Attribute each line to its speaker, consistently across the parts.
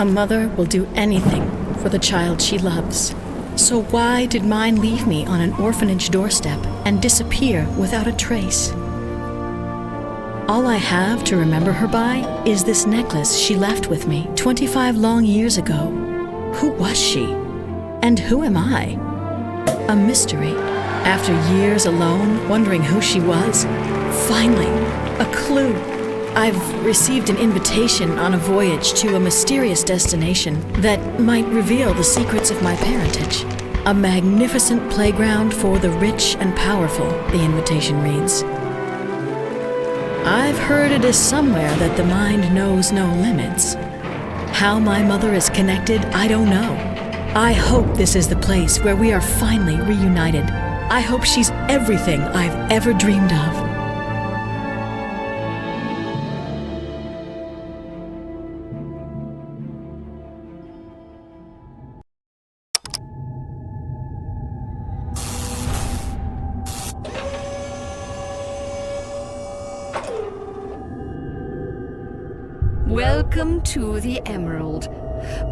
Speaker 1: A mother will do anything for the child she loves. So why did mine leave me on an orphanage doorstep and disappear without a trace? All I have to remember her by is this necklace she left with me 25 long years ago. Who was she? And who am I? A mystery. After years alone, wondering who she was, finally, a clue. I've received an invitation on a voyage to a mysterious destination that might reveal the secrets of my parentage. A magnificent playground for the rich and powerful, the invitation reads. I've heard it is somewhere that the mind knows no limits. How my mother is connected, I don't know. I hope this is the place where we are finally reunited. I hope she's everything I've ever dreamed of.
Speaker 2: Welcome to the Emerald.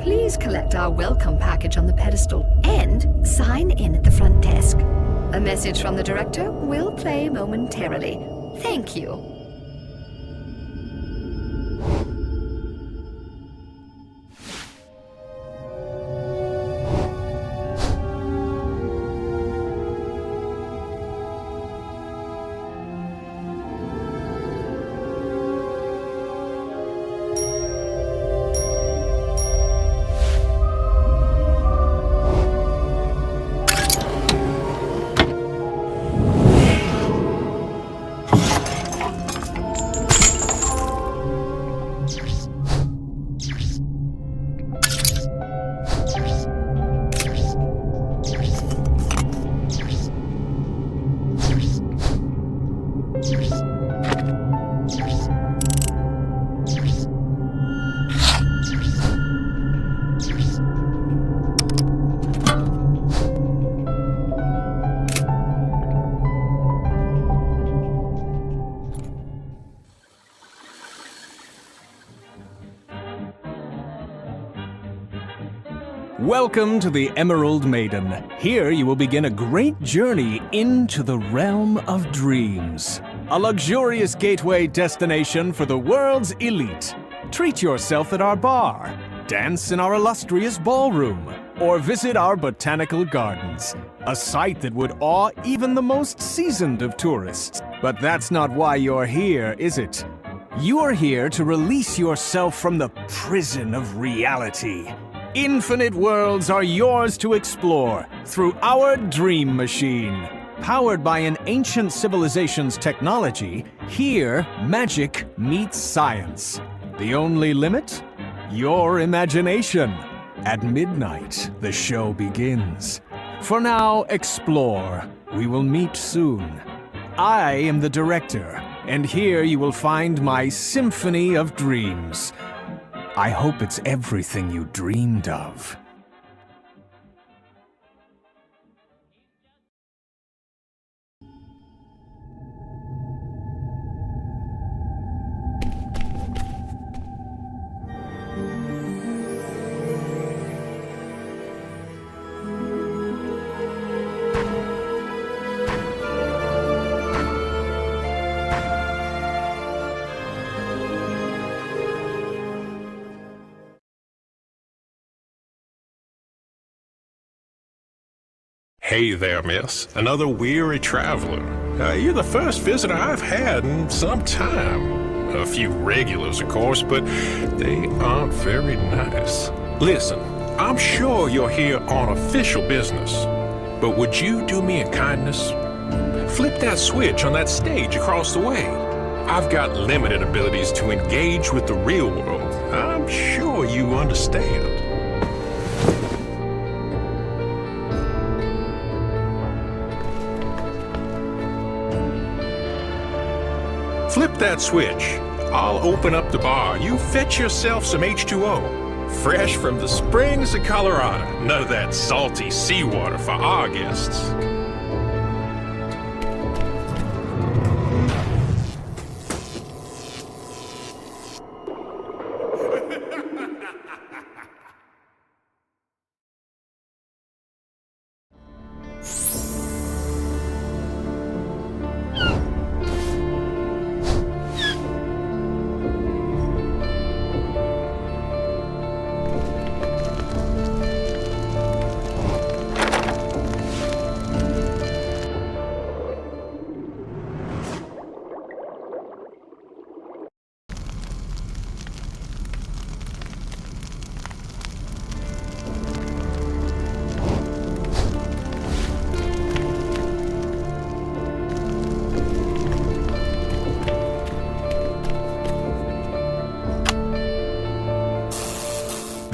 Speaker 2: Please collect our welcome package on the pedestal and sign in at the front desk. A message from the director will play momentarily. Thank you.
Speaker 3: Welcome to the Emerald Maiden. Here you will begin a great journey into the realm of dreams. A luxurious gateway destination for the world's elite. Treat yourself at our bar, dance in our illustrious ballroom, or visit our botanical gardens. A sight that would awe even the most seasoned of tourists. But that's not why you're here, is it? You are here to release yourself from the prison of reality. Infinite worlds are yours to explore through our dream machine. Powered by an ancient civilization's technology, here magic meets science. The only limit? Your imagination. At midnight, the show begins. For now, explore. We will meet soon. I am the director, and here you will find my Symphony of Dreams. I hope it's everything you dreamed of.
Speaker 4: Hey there, miss. Another weary traveler. You're the first visitor I've had in some time. A few regulars, of course, but they aren't very nice. Listen, I'm sure you're here on official business, but would you do me a kindness? Flip that switch on that stage across the way. I've got limited abilities to engage with the real world. I'm sure you understand. Flip that switch. I'll open up the bar. You fetch yourself some H2O. Fresh from the springs of Colorado. None of that salty seawater for our guests.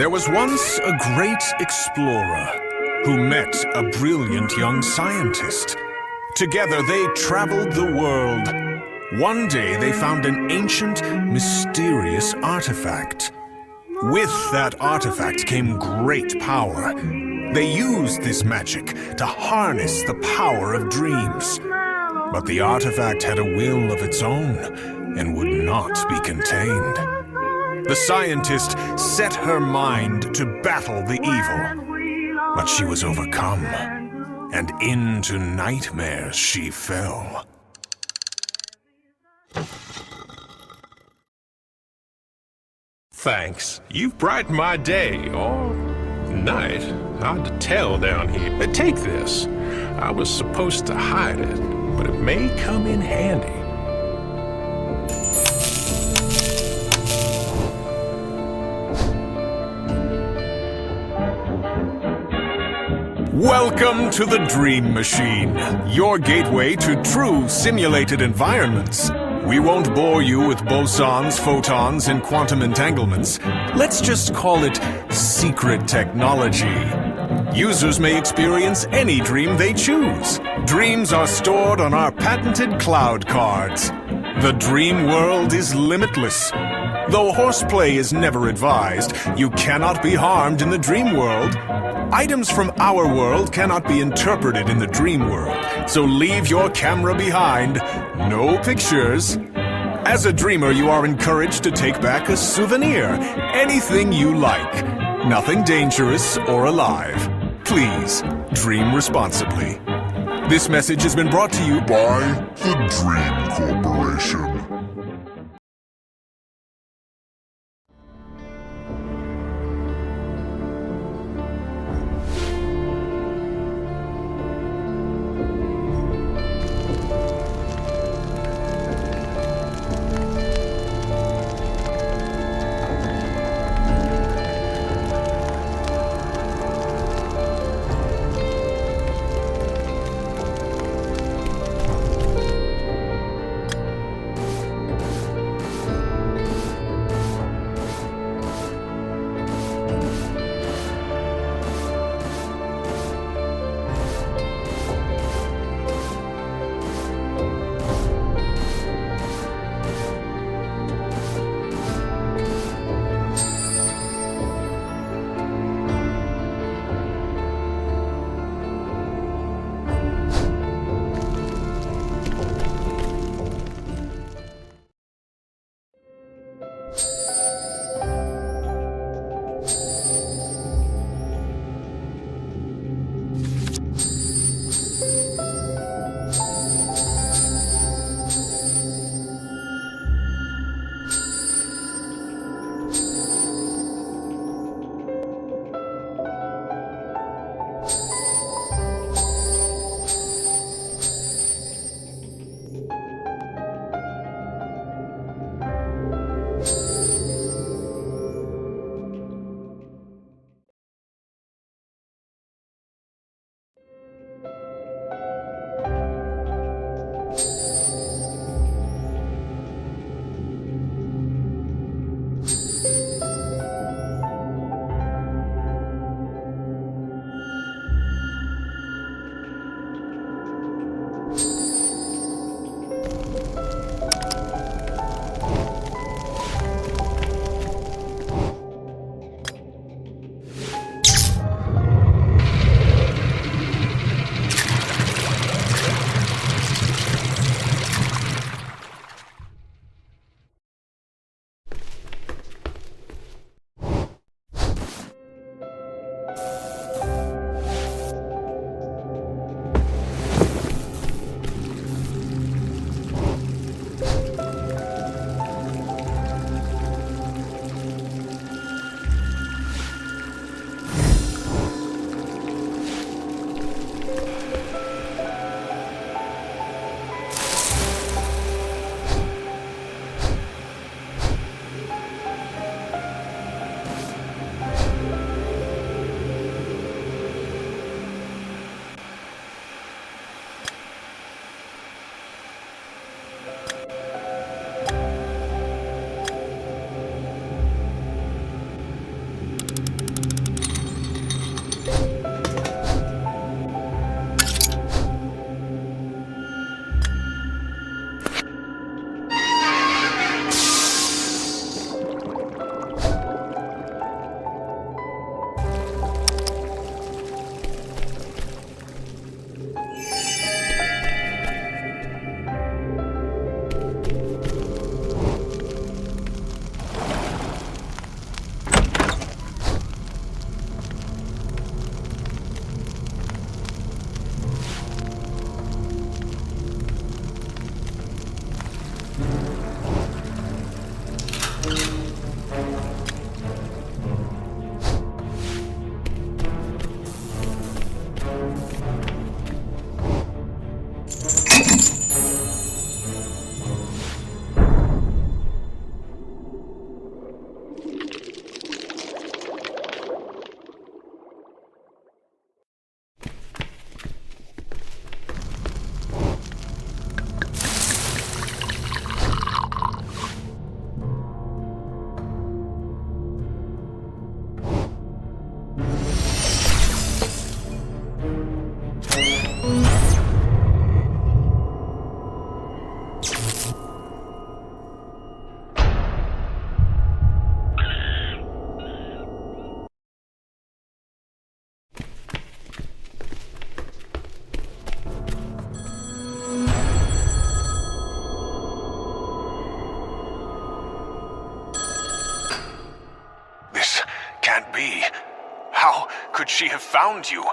Speaker 5: There was once a great explorer who met a brilliant young scientist. Together they traveled the world. One day they found an ancient, mysterious artifact. With that artifact came great power. They used this magic to harness the power of dreams. But the artifact had a will of its own and would not be contained. The scientist set her mind to battle the evil, but she was overcome, and into nightmares she fell.
Speaker 4: Thanks. You've brightened my day, or night. Hard to tell down here. But take this. I was supposed to hide it, but it may come in handy.
Speaker 5: Welcome to the Dream Machine, your gateway to true simulated environments. We won't bore you with bosons, photons, and quantum entanglements. Let's just call it secret technology. Users may experience any dream they choose. Dreams are stored on our patented cloud cards. The dream world is limitless. Though horseplay is never advised, you cannot be harmed in the dream world. Items from our world cannot be interpreted in the dream world, so leave your camera behind. No pictures. As a dreamer, you are encouraged to take back a souvenir. Anything you like. Nothing dangerous or alive. Please, dream responsibly. This message has been brought to you by the Dream Corporation. she have found you?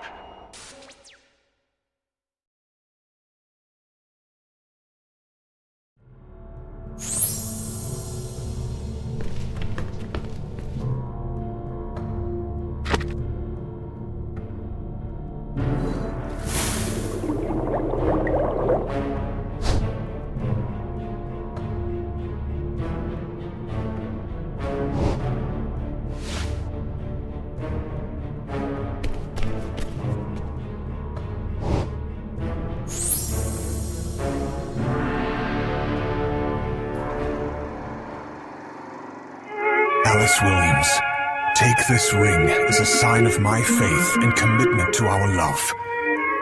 Speaker 5: Alice Williams, take this ring as a sign of my faith and commitment to our love,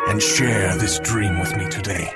Speaker 5: and share this dream with me today.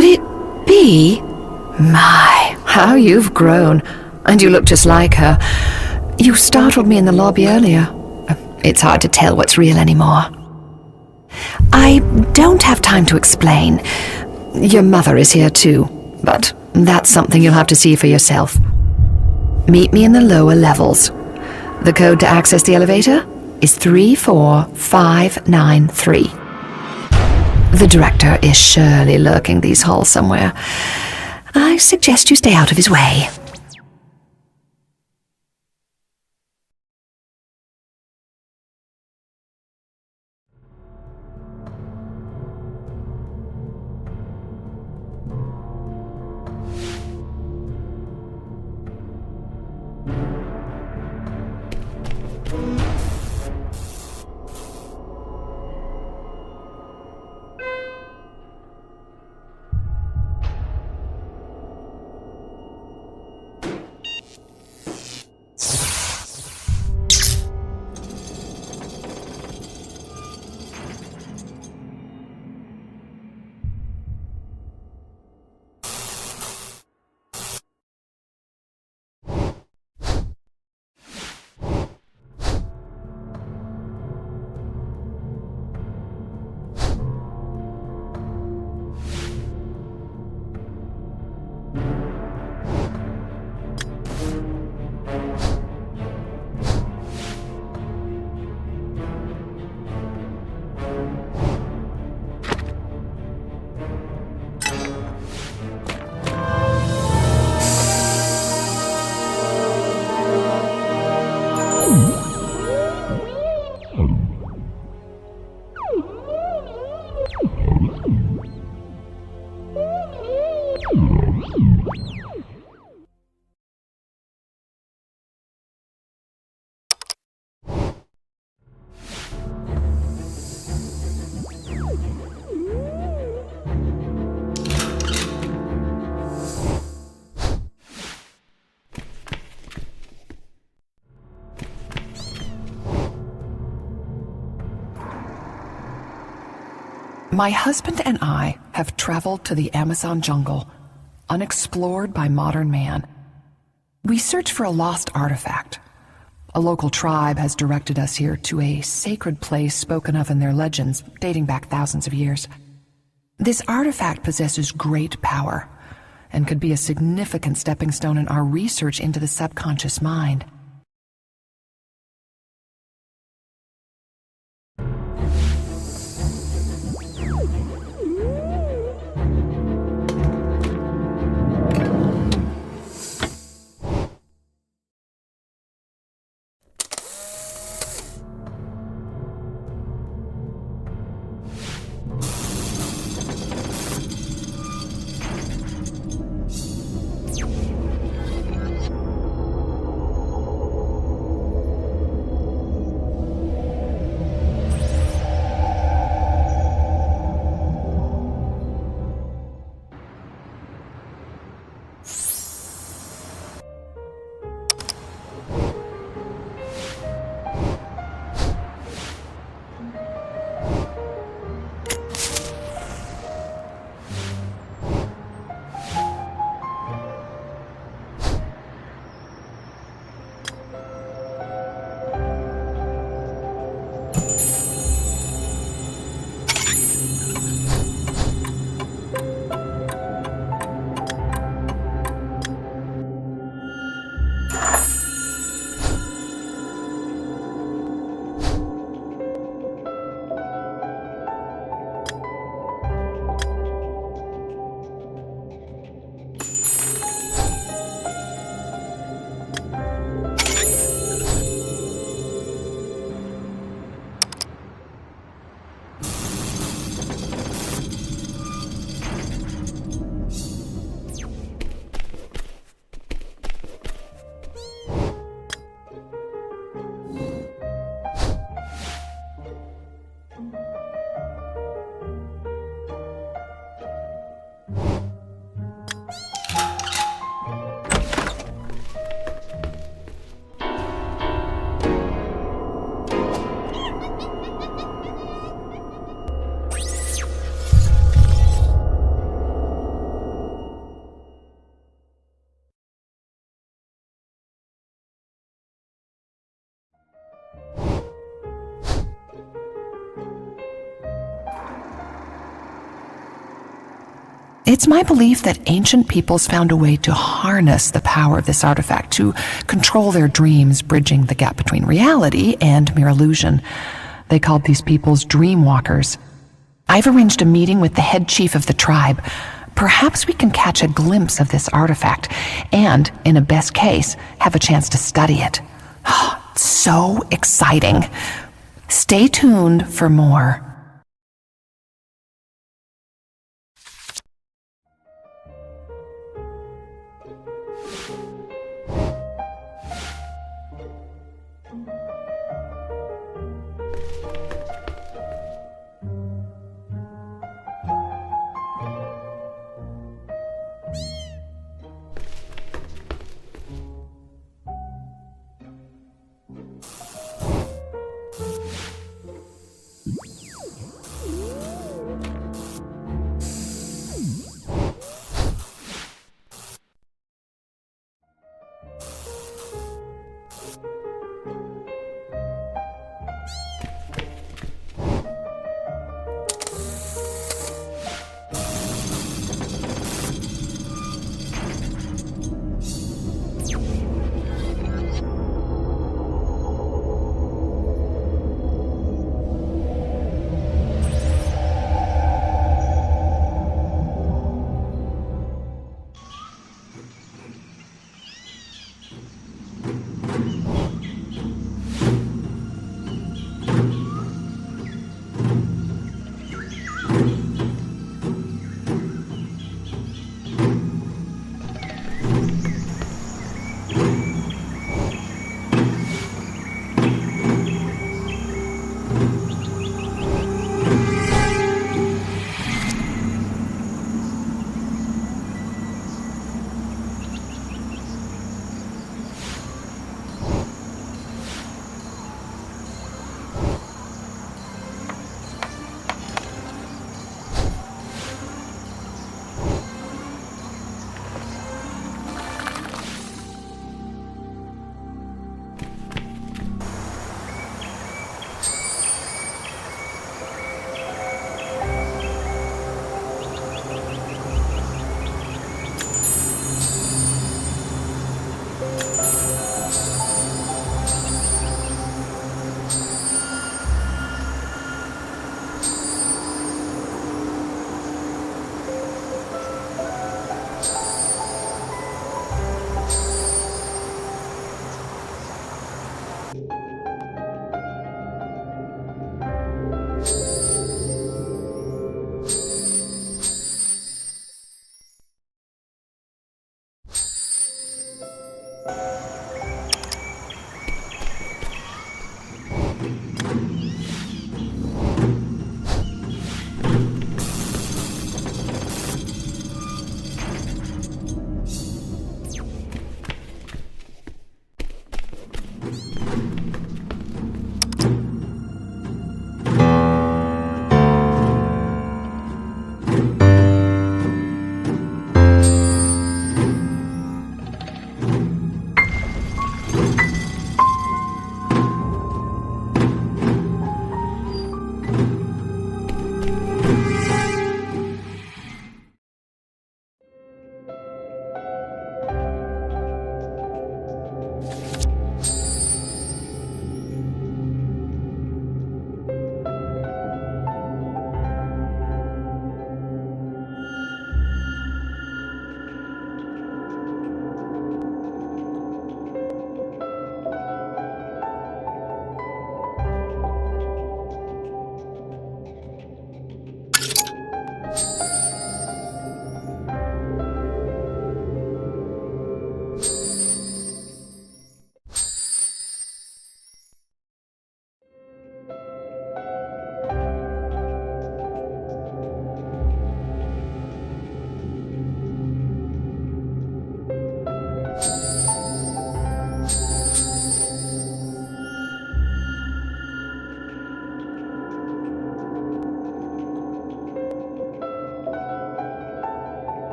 Speaker 2: Could it be? My, how you've grown. And you look just like her. You startled me in the lobby earlier. It's hard to tell what's real anymore. I don't have time to explain. Your mother is here too, but that's something you'll have to see for yourself. Meet me in the lower levels. The code to access the elevator is 34593. The director is surely lurking these halls somewhere. I suggest you stay out of his way.
Speaker 6: My husband and I have traveled to the Amazon jungle, unexplored by modern man. We search for a lost artifact. A local tribe has directed us here to a sacred place spoken of in their legends, dating back thousands of years. This artifact possesses great power and could be a significant stepping stone in our research into the subconscious mind. It's my belief that ancient peoples found a way to harness the power of this artifact to control their dreams, bridging the gap between reality and mere illusion. They called these peoples dreamwalkers. I've arranged a meeting with the head chief of the tribe. Perhaps we can catch a glimpse of this artifact and, in a best case, have a chance to study it. So exciting. Stay tuned for more.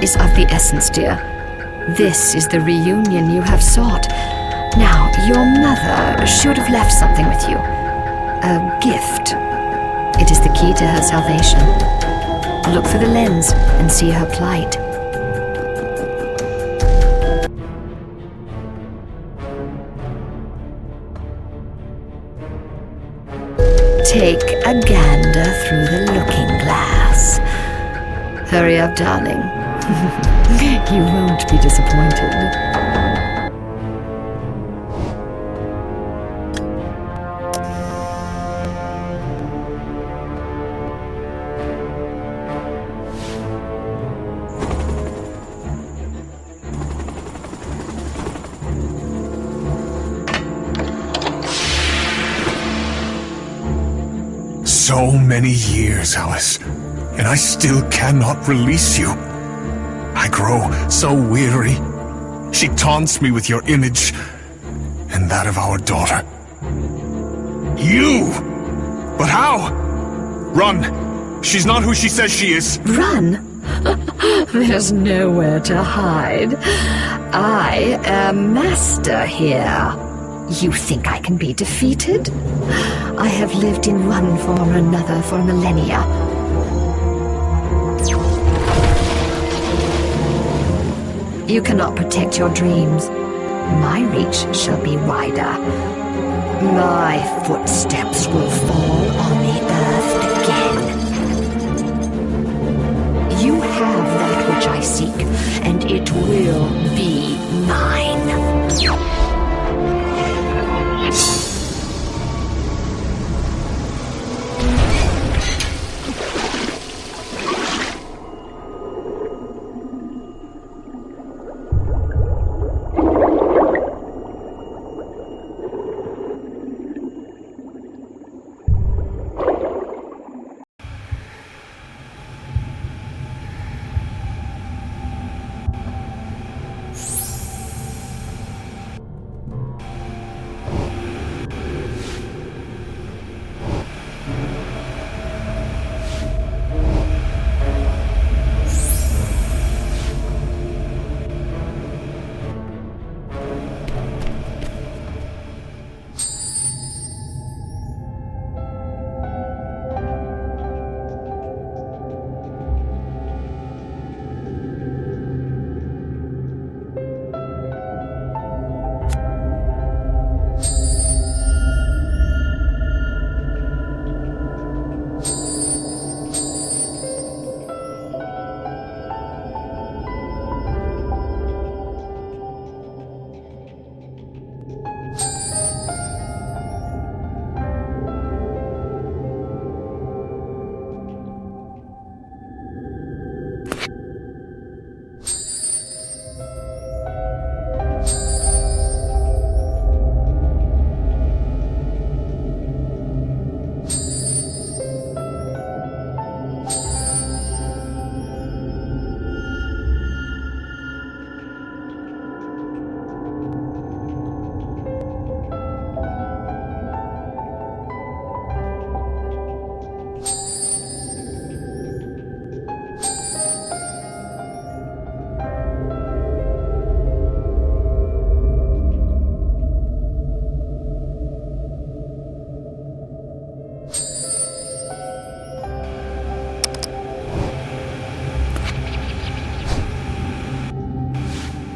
Speaker 2: is of the essence, dear. This is the reunion you have sought. Now, your mother should have left something with you. A gift. It is the key to her salvation. Look through the lens and see her plight. Take a gander through the looking glass. Hurry up, darling. You won't be disappointed.
Speaker 5: So many years, Alice, and I still cannot release you. I grow so weary. She taunts me with your image and that of our daughter. You! But how? Run! She's not who she says she is.
Speaker 2: Run? There's nowhere to hide. I am master here. You think I can be defeated? I have lived in one form or another for millennia. You cannot protect your dreams. My reach shall be wider. My footsteps will fall on the earth again. You have that which I seek, and it will be mine.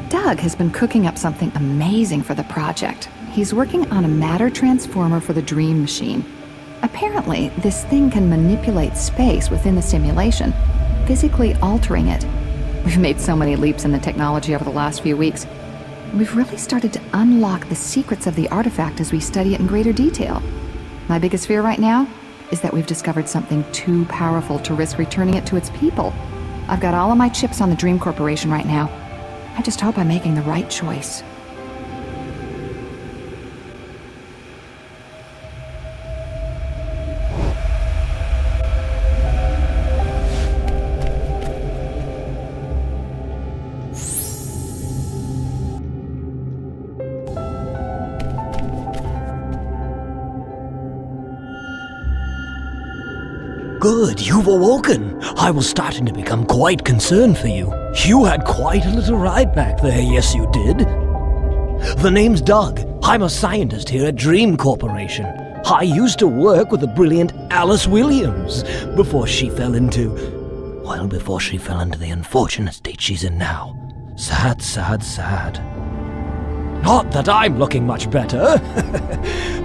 Speaker 6: Doug has been cooking up something amazing for the project. He's working on a matter transformer for the Dream Machine. Apparently, this thing can manipulate space within the simulation, physically altering it. We've made so many leaps in the technology over the last few weeks. We've really started to unlock the secrets of the artifact as we study it in greater detail. My biggest fear right now is that we've discovered something too powerful to risk returning it to its people. I've got all of my chips on the Dream Corporation right now. I just hope I'm making the right choice.
Speaker 7: Good, you've awoken. I was starting to become quite concerned for you. You had quite a little ride back there, yes you did. The name's Doug. I'm a scientist here at Dream Corporation. I used to work with the brilliant Alice Williams before she fell into the unfortunate state she's in now. Sad, sad, sad. Not that I'm looking much better.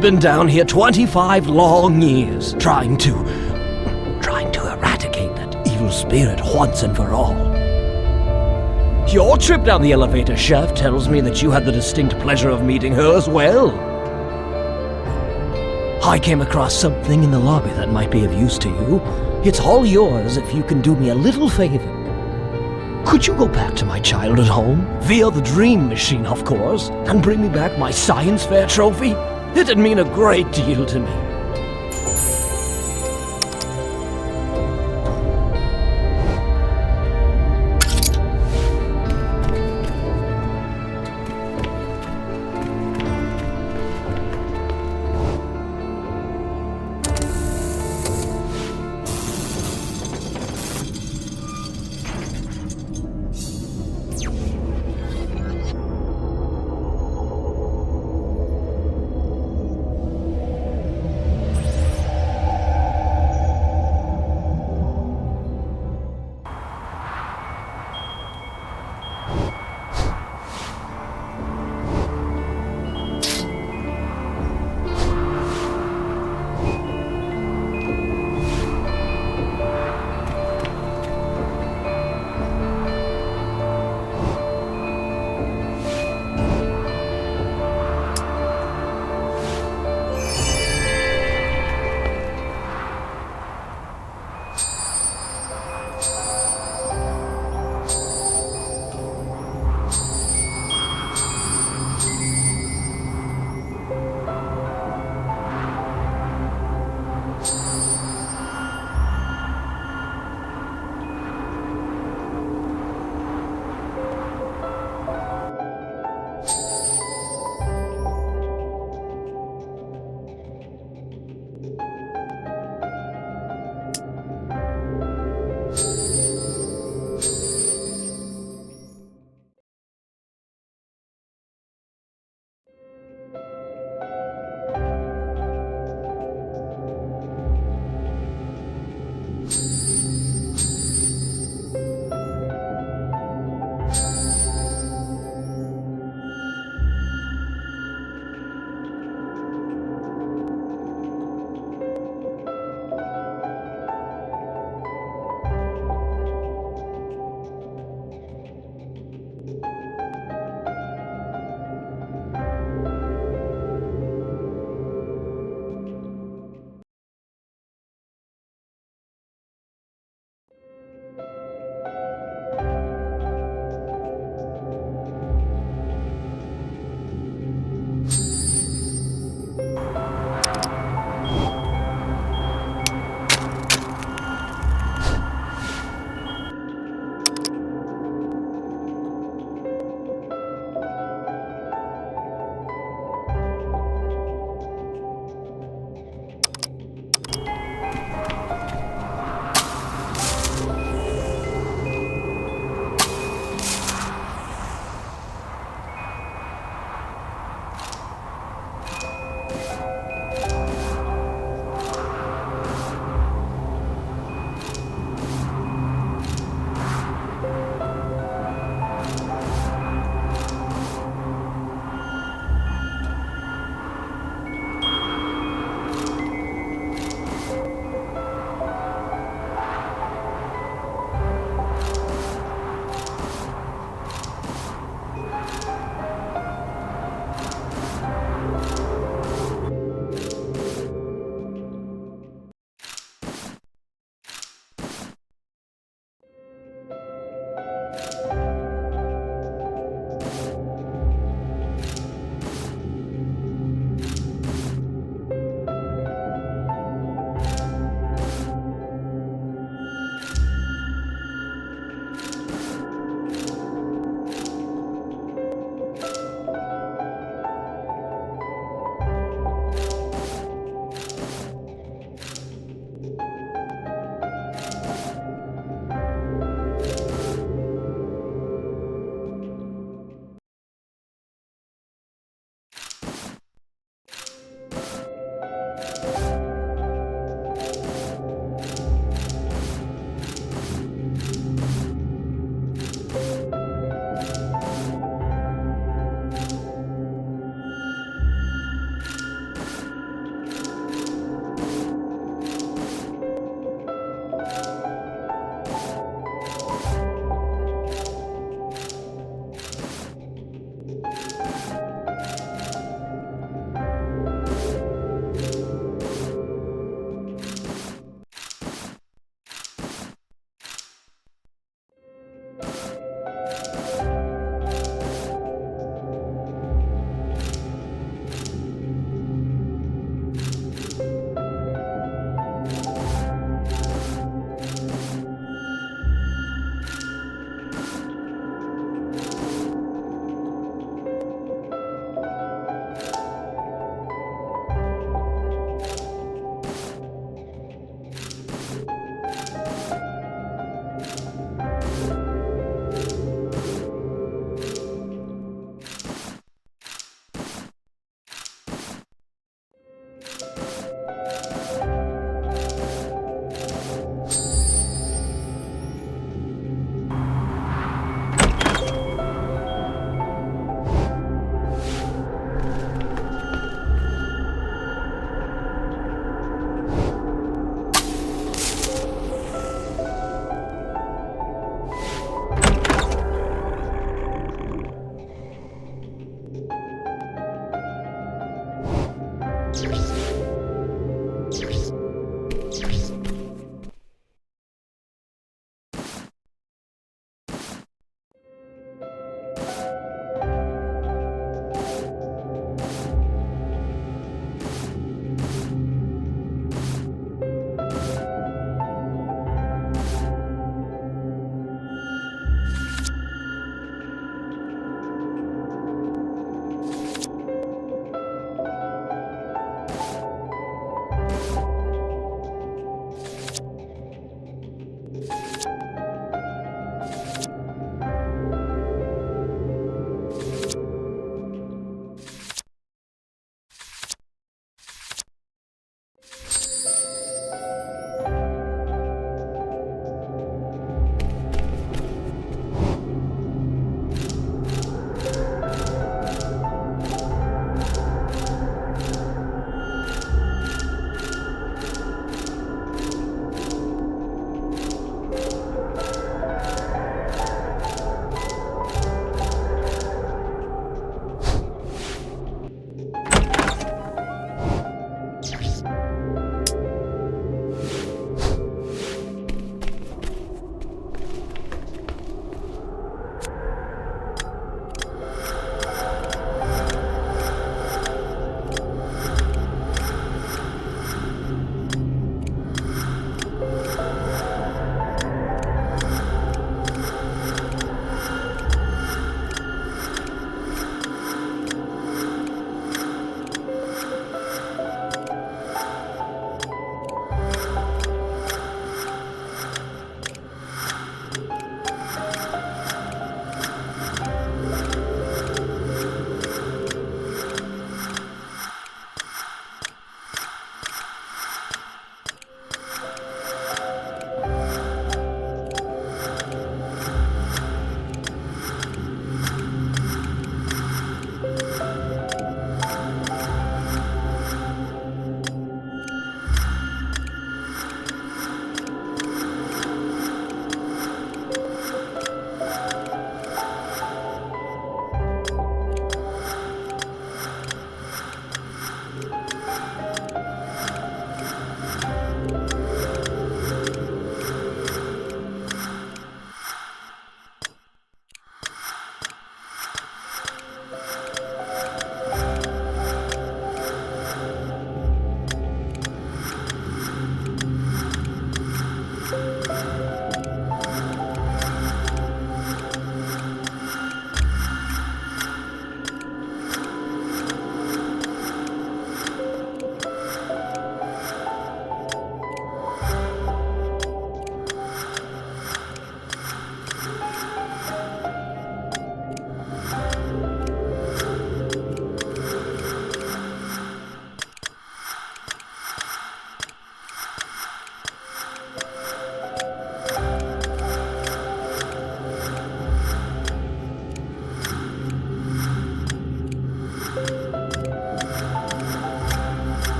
Speaker 7: Been down here 25 long years, trying to eradicate that evil spirit once and for all. Your trip down the elevator shaft tells me that you had the distinct pleasure of meeting her as well. I came across something in the lobby that might be of use to you. It's all yours if you can do me a little favor. Could you go back to my childhood home, via the Dream Machine, of course, and bring me back my science fair trophy? It'd mean a great deal to me.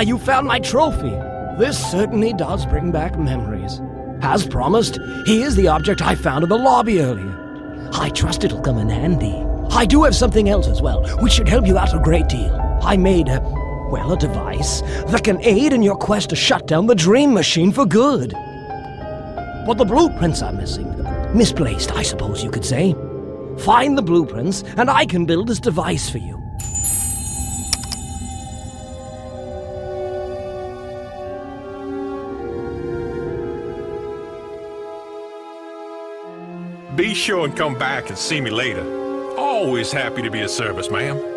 Speaker 7: you found my trophy. This certainly does bring back memories. As promised, here's the object I found in the lobby earlier. I trust it'll come in handy. I do have something else as well, which should help you out a great deal. I made a device that can aid in your quest to shut down the dream machine for good. But the blueprints are missing. Misplaced, I suppose you could say. Find the blueprints, and I can build this device for you.
Speaker 4: Be sure and come back and see me later. Always happy to be of service, ma'am.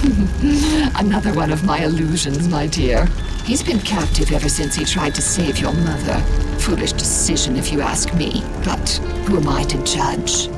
Speaker 6: Another one of my illusions, my dear. He's been captive ever since he tried to save your mother. Foolish decision, if you ask me. But who am I to judge?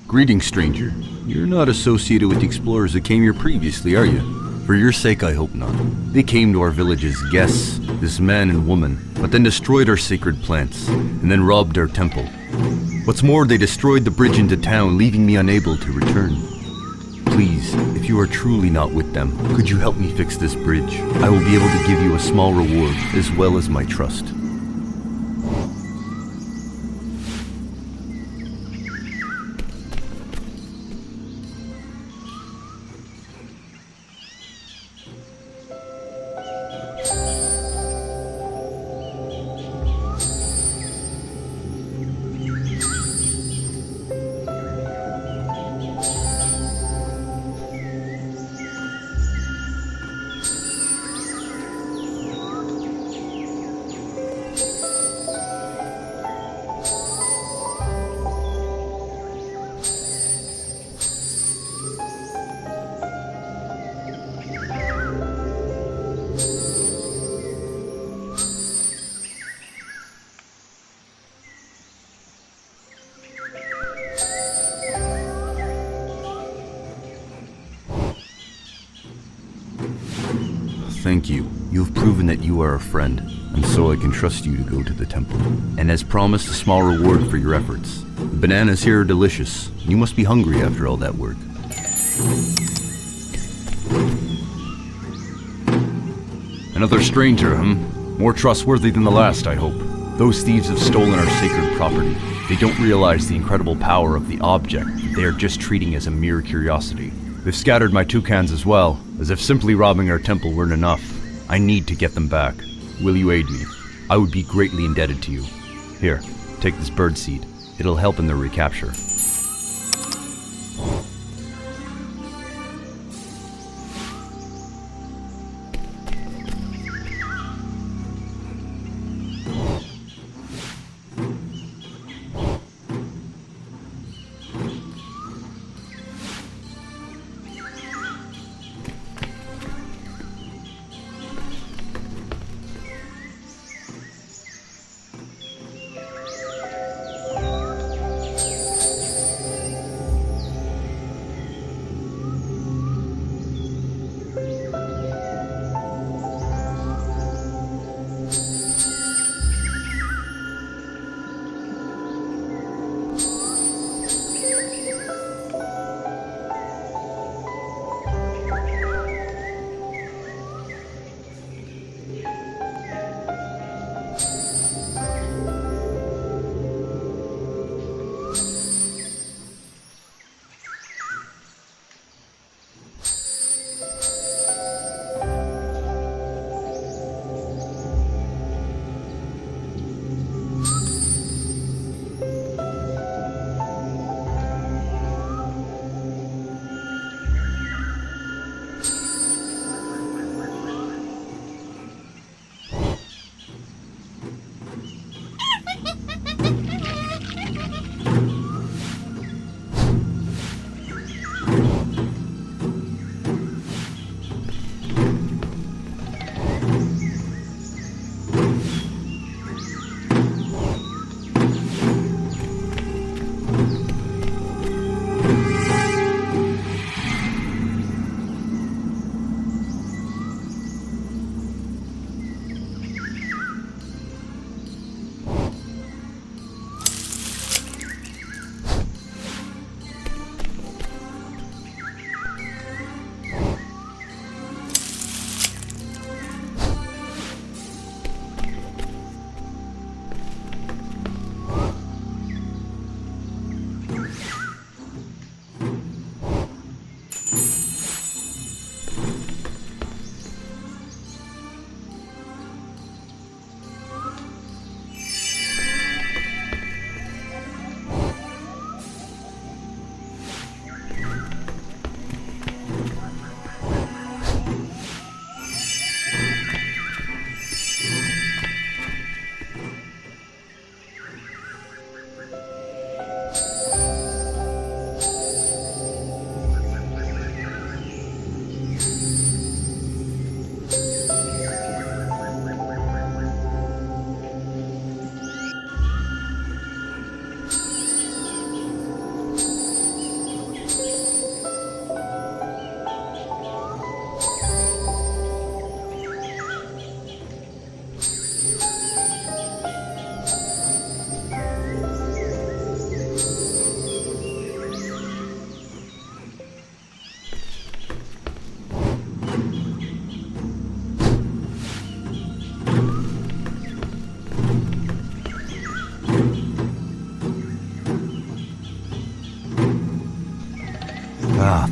Speaker 8: Greetings, stranger. You're not associated with the explorers that came here previously, are you? For your sake, I hope not. They came to our village as guests, this man and woman, but then destroyed our sacred plants, and then robbed our temple. What's more, they destroyed the bridge into town, leaving me unable to return. Please, if you are truly not with them, could you help me fix this bridge? I will be able to give you a small reward, as well as my trust. Thank you. You have proven that you are a friend, and so I can trust you to go to the temple. And as promised, a small reward for your efforts. The bananas here are delicious. You must be hungry after all that work. Another stranger, More trustworthy than the last, I hope. Those thieves have stolen our sacred property. They don't realize the incredible power of the object that they are just treating as a mere curiosity. They've scattered my toucans as well, as if simply robbing our temple weren't enough. I need to get them back. Will you aid me? I would be greatly indebted to you. Here, take this bird seed. It'll help in their recapture.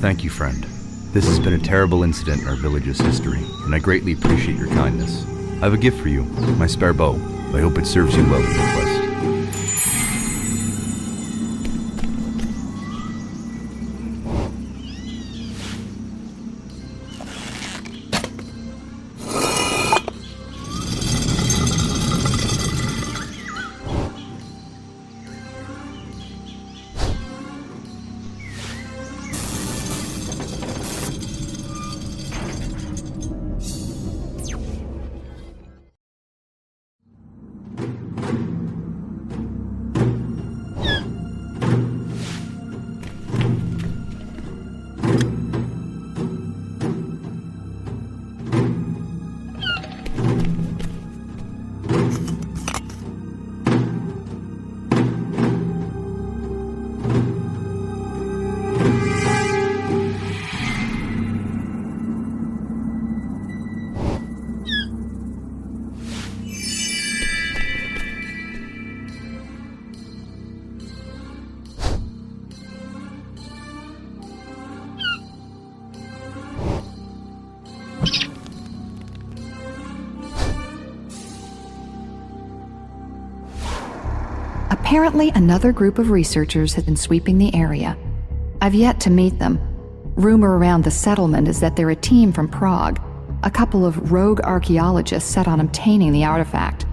Speaker 8: Thank you, friend. This has been a terrible incident in our village's history, and I greatly appreciate your kindness. I have a gift for you, my spare bow. I hope it serves you well in your quest.
Speaker 9: Apparently, another group of researchers has been sweeping the area. I've yet to meet them. Rumor around the settlement is that they're a team from Prague, a couple of rogue archaeologists set on obtaining the artifact.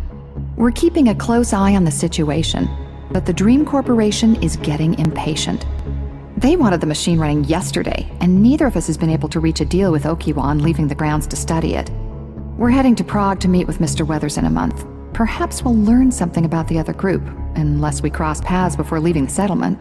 Speaker 9: We're keeping a close eye on the situation, but the Dream Corporation is getting impatient. They wanted the machine running yesterday, and neither of us has been able to reach a deal with Okiwan leaving the grounds to study it. We're heading to Prague to meet with Mr. Weathers in a month. Perhaps we'll learn something about the other group, unless we cross paths before leaving the settlement.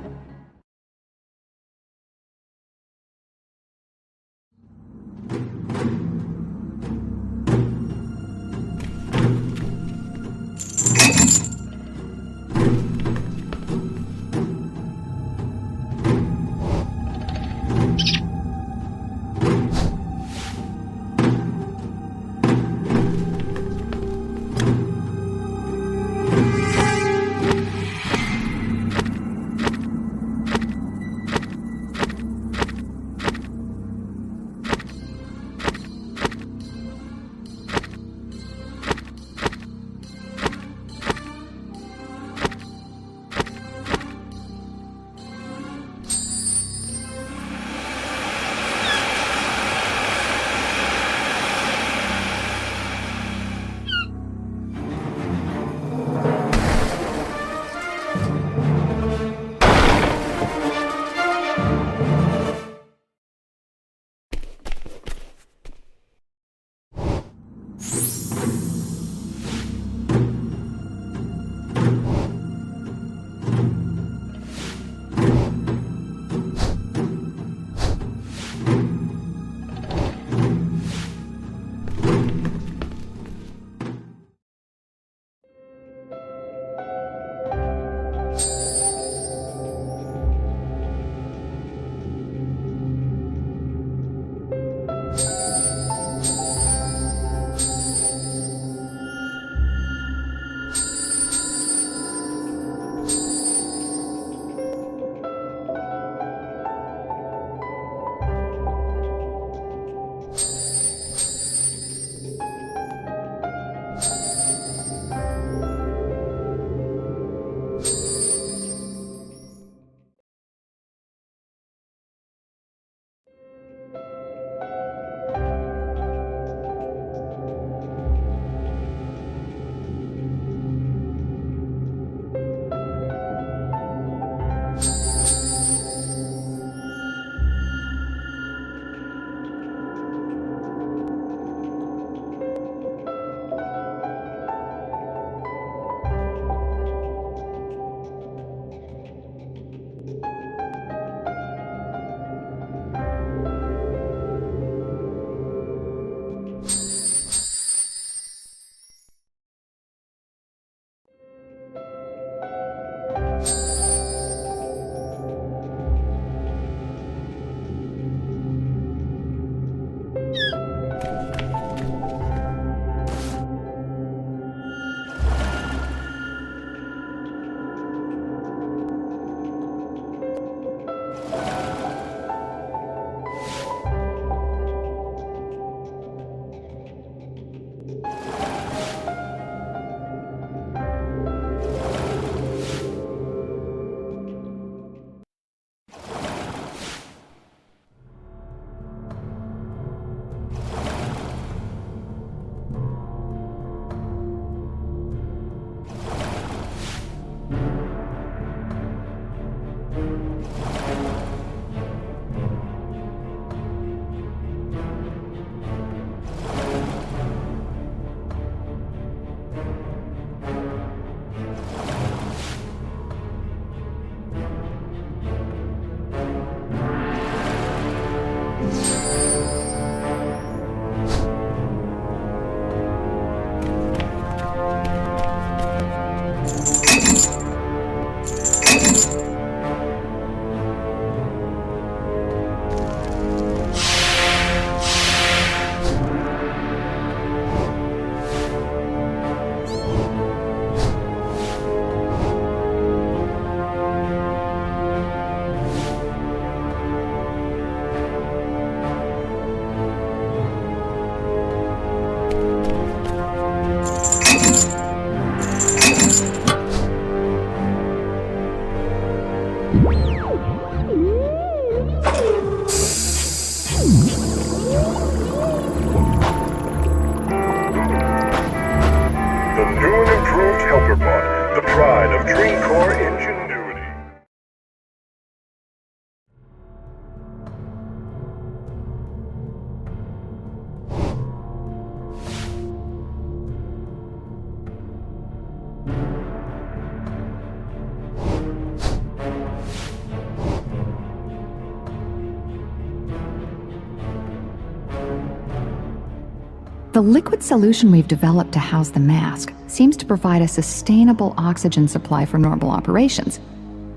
Speaker 9: The liquid solution we've developed to house the mask seems to provide a sustainable oxygen supply for normal operations.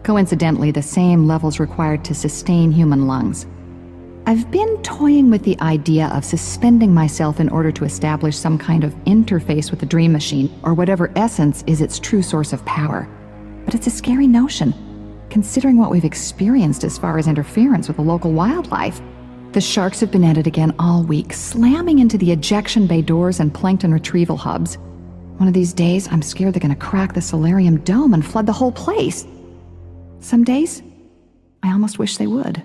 Speaker 9: Coincidentally, the same levels required to sustain human lungs. I've been toying with the idea of suspending myself in order to establish some kind of interface with the dream machine, or whatever essence is its true source of power. But it's a scary notion, considering what we've experienced as far as interference with the local wildlife. The sharks have been at it again all week, slamming into the ejection bay doors and plankton retrieval hubs. One of these days, I'm scared they're gonna crack the solarium dome and flood the whole place. Some days, I almost wish they would.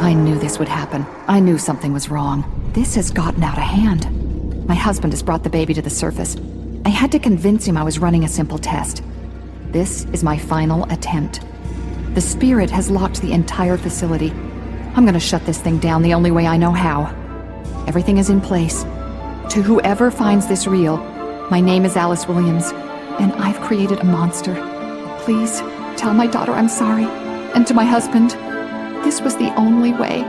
Speaker 9: I knew this would happen. I knew something was wrong. This has gotten out of hand. My husband has brought the baby to the surface. I had to convince him I was running a simple test. This is my final attempt. The spirit has locked the entire facility. I'm gonna shut this thing down the only way I know how. Everything is in place. To whoever finds this real, my name is Alice Williams, and I've created a monster. Please, tell my daughter I'm sorry. And to my husband, this was the only way.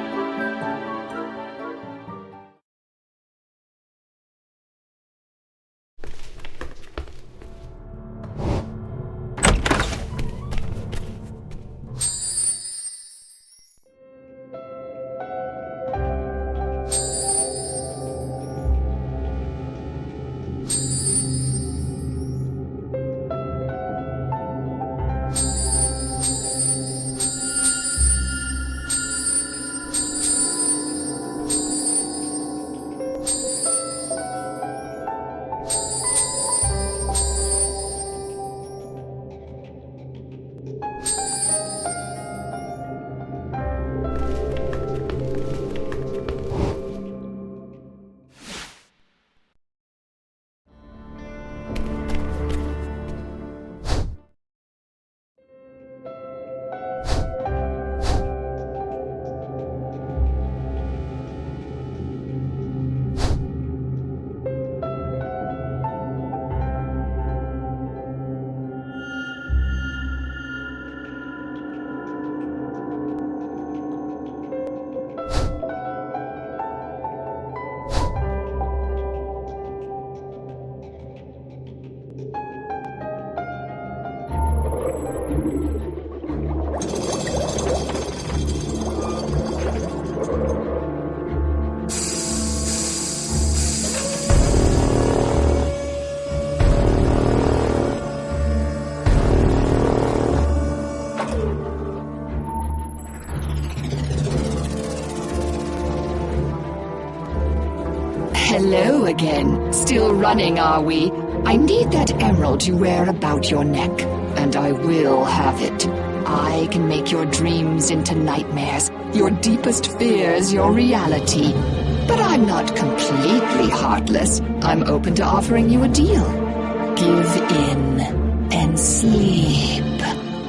Speaker 2: Hello again. Still running, are we? I need that emerald you wear about your neck, and I will have it. I can make your dreams into nightmares, your deepest fears your reality. But I'm not completely heartless. I'm open to offering you a deal. Give in and sleep.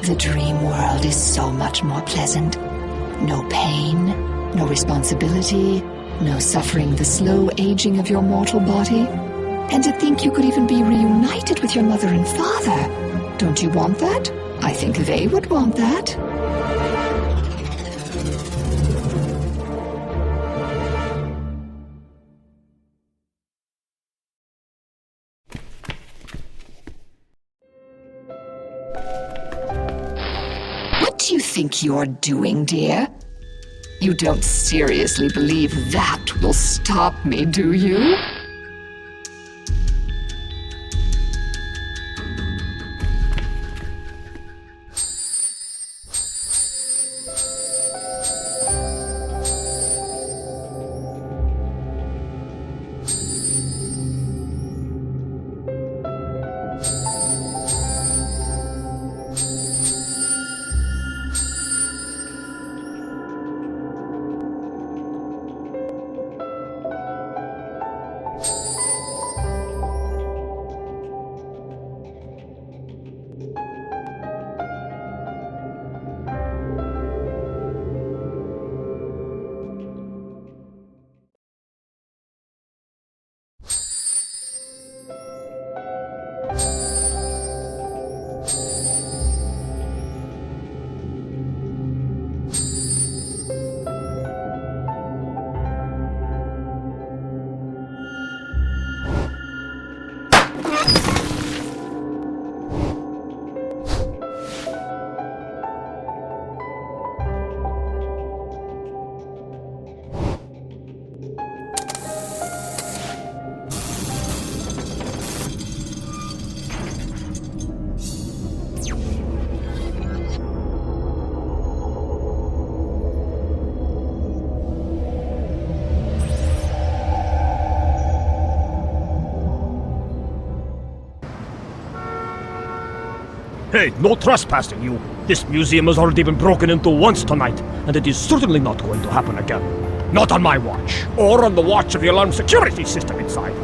Speaker 2: The dream world is so much more pleasant. No pain, no responsibility, no suffering the slow aging of your mortal body. And to think you could even be reunited with your mother and father. Don't you want that? I think they would want that. What do you think you're doing, dear? You don't seriously believe that will stop me, do you?
Speaker 7: Hey, no trespassing, you! This museum has already been broken into once tonight, and it is certainly not going to happen again. Not on my watch, or on the watch of the alarm security system inside.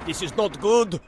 Speaker 7: This is not good.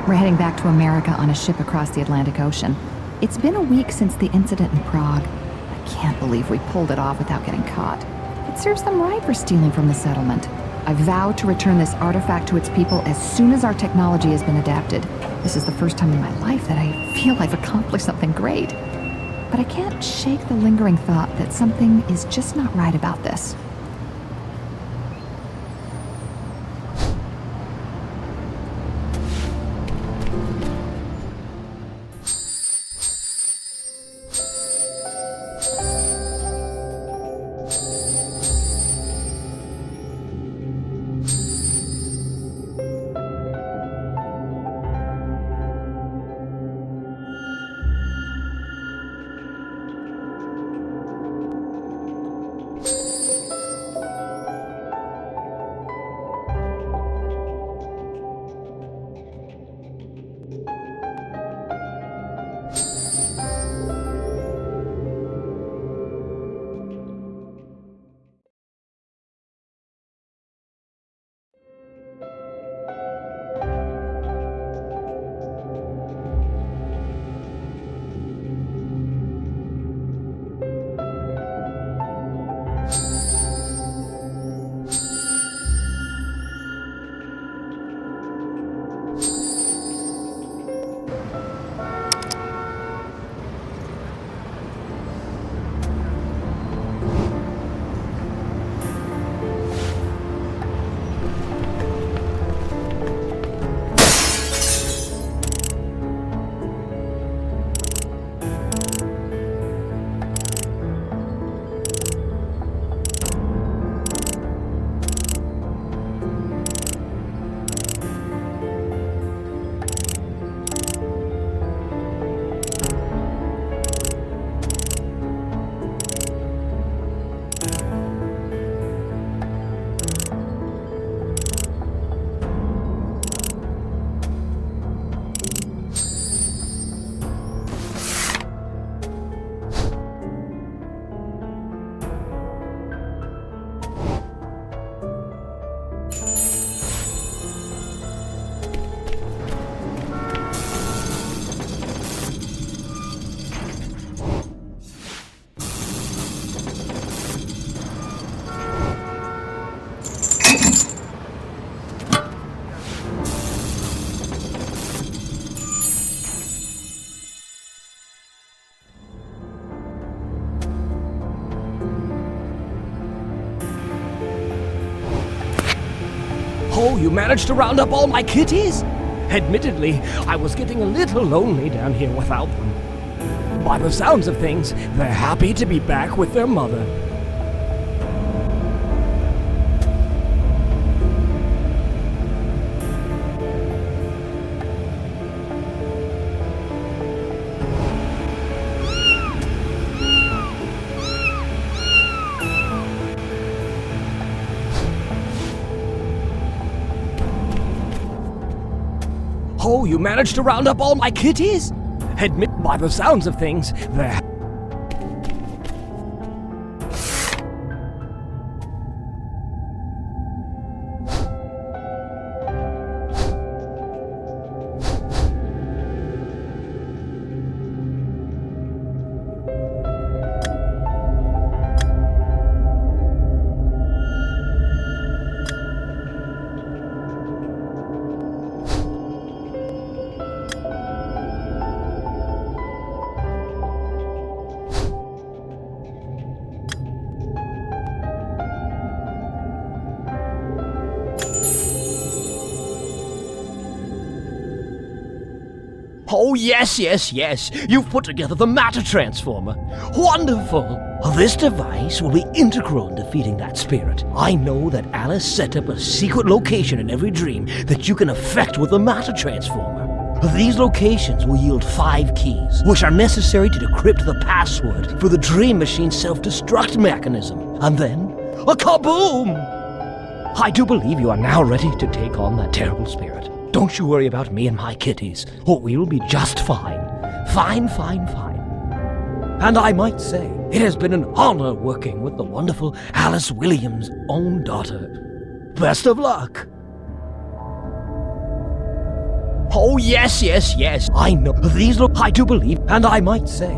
Speaker 9: We're heading back to America on a ship across the Atlantic Ocean. It's been a week since the incident in Prague. I can't believe we pulled it off without getting caught. It serves them right for stealing from the settlement. I vow to return this artifact to its people as soon as our technology has been adapted. This is the first time in my life that I feel I've accomplished something great. But I can't shake the lingering thought that something is just not right about this.
Speaker 7: Oh, you managed to round up all my kitties? Admittedly, I was getting a little lonely down here without them. By the sounds of things, they're happy to be back with their mother. Oh, you managed to round up all my kitties? By the sounds of things, they're... Oh, yes. You've put together the matter transformer. Wonderful. This device will be integral in defeating that spirit. I know that Alice set up a secret location in every dream that you can affect with the matter transformer. These locations will yield 5 keys, which are necessary to decrypt the password for the Dream Machine's self-destruct mechanism. And then, a kaboom! I do believe you are now ready to take on that terrible spirit. Don't you worry about me and my kitties. Oh, we'll be just fine. Fine. And I might say, it has been an honor working with the wonderful Alice Williams' own daughter. Best of luck. Oh, yes. I know. I do believe, and I might say.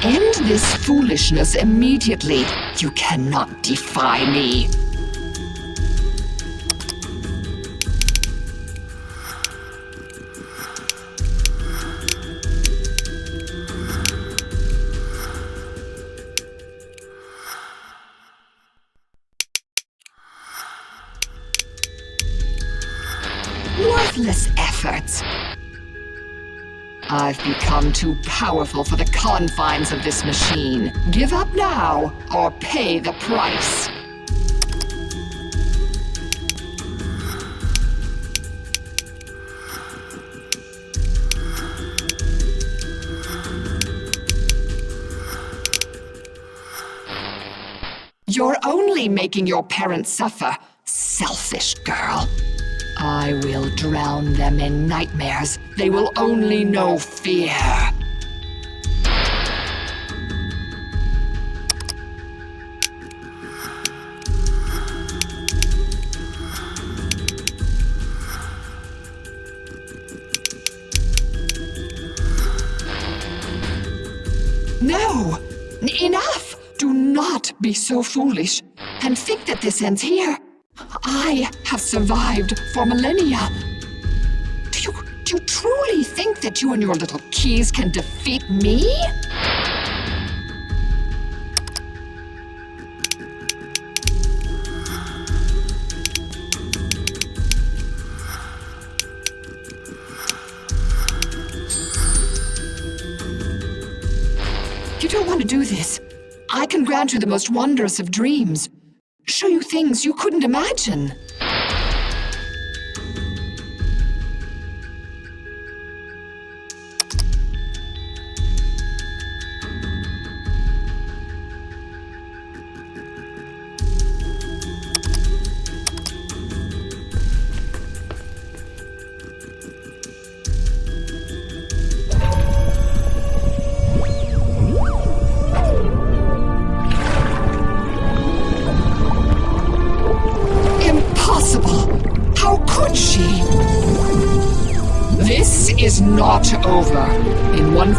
Speaker 2: End this foolishness immediately. You cannot defy me. Worthless efforts. I've become too powerful for the confines of this machine. Give up now, or pay the price. You're only making your parents suffer, selfish girl. I will drown them in nightmares. They will only know fear. No! Enough! Do not be so foolish and think that this ends here. I have survived for millennia. Do you truly think that you and your little keys can defeat me? You don't want to do this. I can grant you the most wondrous of dreams. Show you things you couldn't imagine.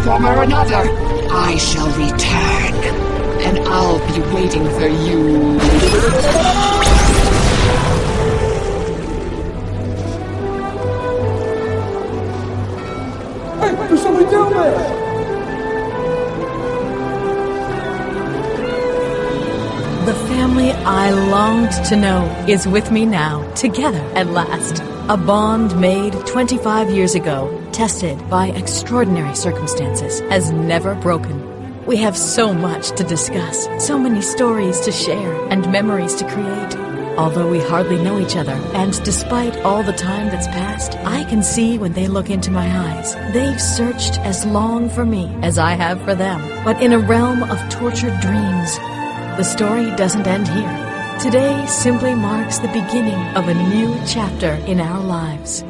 Speaker 6: form or another, I shall return, and I'll be waiting for you.
Speaker 10: Hey, there's somebody down there!
Speaker 11: The family I longed to know is with me now, together at last. A bond made 25 years ago, tested by extraordinary circumstances, has never broken. We have so much to discuss, so many stories to share, and memories to create. Although we hardly know each other, and despite all the time that's passed, I can see when they look into my eyes. They've searched as long for me as I have for them, but in a realm of tortured dreams. The story doesn't end here. Today simply marks the beginning of a new chapter in our lives.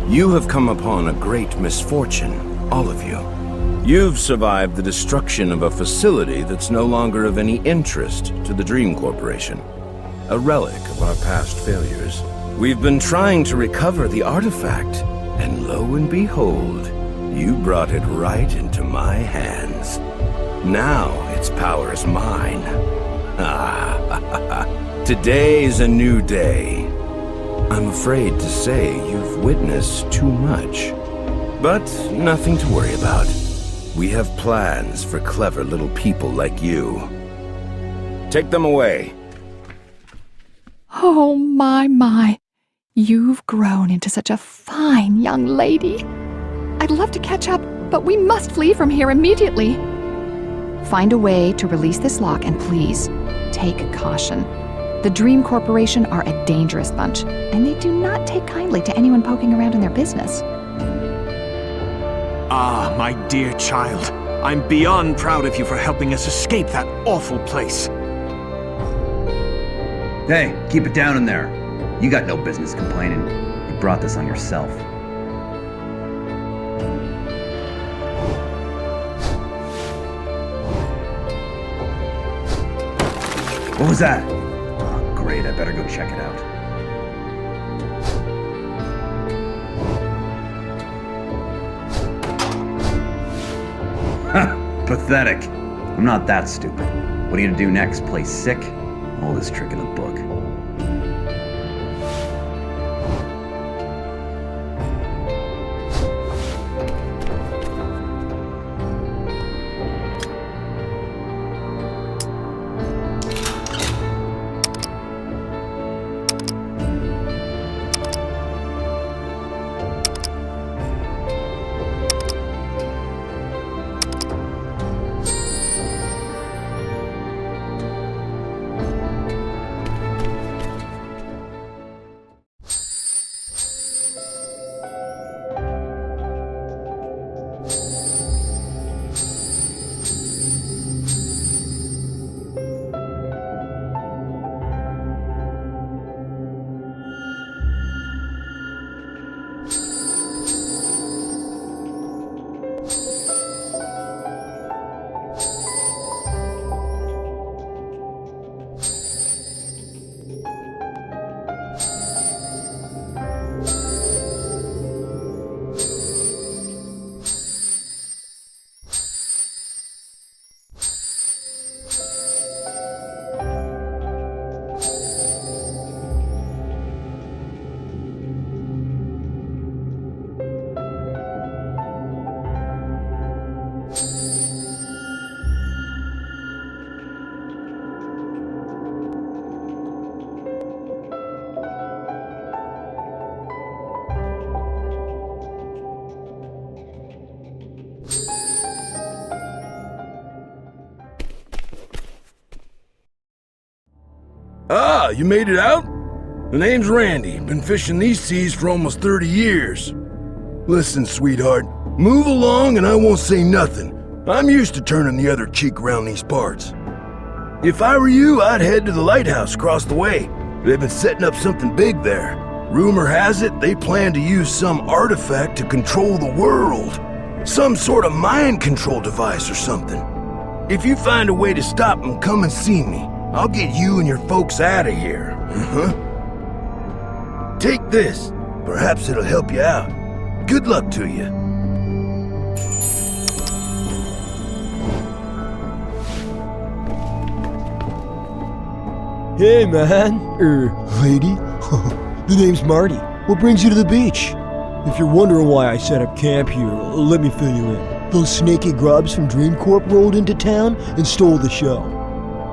Speaker 12: You have come upon a great misfortune, all of you. You've survived the destruction of a facility that's no longer of any interest to the Dream Corporation. A relic of our past failures. We've been trying to recover the artifact, and lo and behold, you brought it right into my hands. Now its power is mine. Today's a new day. I'm afraid to say you've witnessed too much. But nothing to worry about. We have plans for clever little people like you. Take them away.
Speaker 9: Oh, my. You've grown into such a fine young lady. I'd love to catch up, but we must flee from here immediately. Find a way to release this lock, and please, take caution. The Dream Corporation are a dangerous bunch, and they do not take kindly to anyone poking around in their business.
Speaker 5: Ah, my dear child. I'm beyond proud of you for helping us escape that awful place.
Speaker 13: Hey, keep it down in there. You got no business complaining. You brought this on yourself. What was that? Oh, great, I better go check it out. Pathetic. I'm not that stupid. What are you gonna do next? Play sick? Oldest trick in the book.
Speaker 10: Ah, you made it out? The name's Randy. Been fishing these seas for almost 30 years. Listen, sweetheart, move along and I won't say nothing. I'm used to turning the other cheek around these parts. If I were you, I'd head to the lighthouse across the way. They've been setting up something big there. Rumor has it they plan to use some artifact to control the world. Some sort of mind control device or something. If you find a way to stop them, come and see me. I'll get you and your folks out of here. Take this. Perhaps it'll help you out. Good luck to you.
Speaker 7: Hey, man. Lady. The name's Marty. What brings you to the beach? If you're wondering why I set up camp here, let me fill you in. Those snaky grubs from Dream Corp rolled into town and stole the show.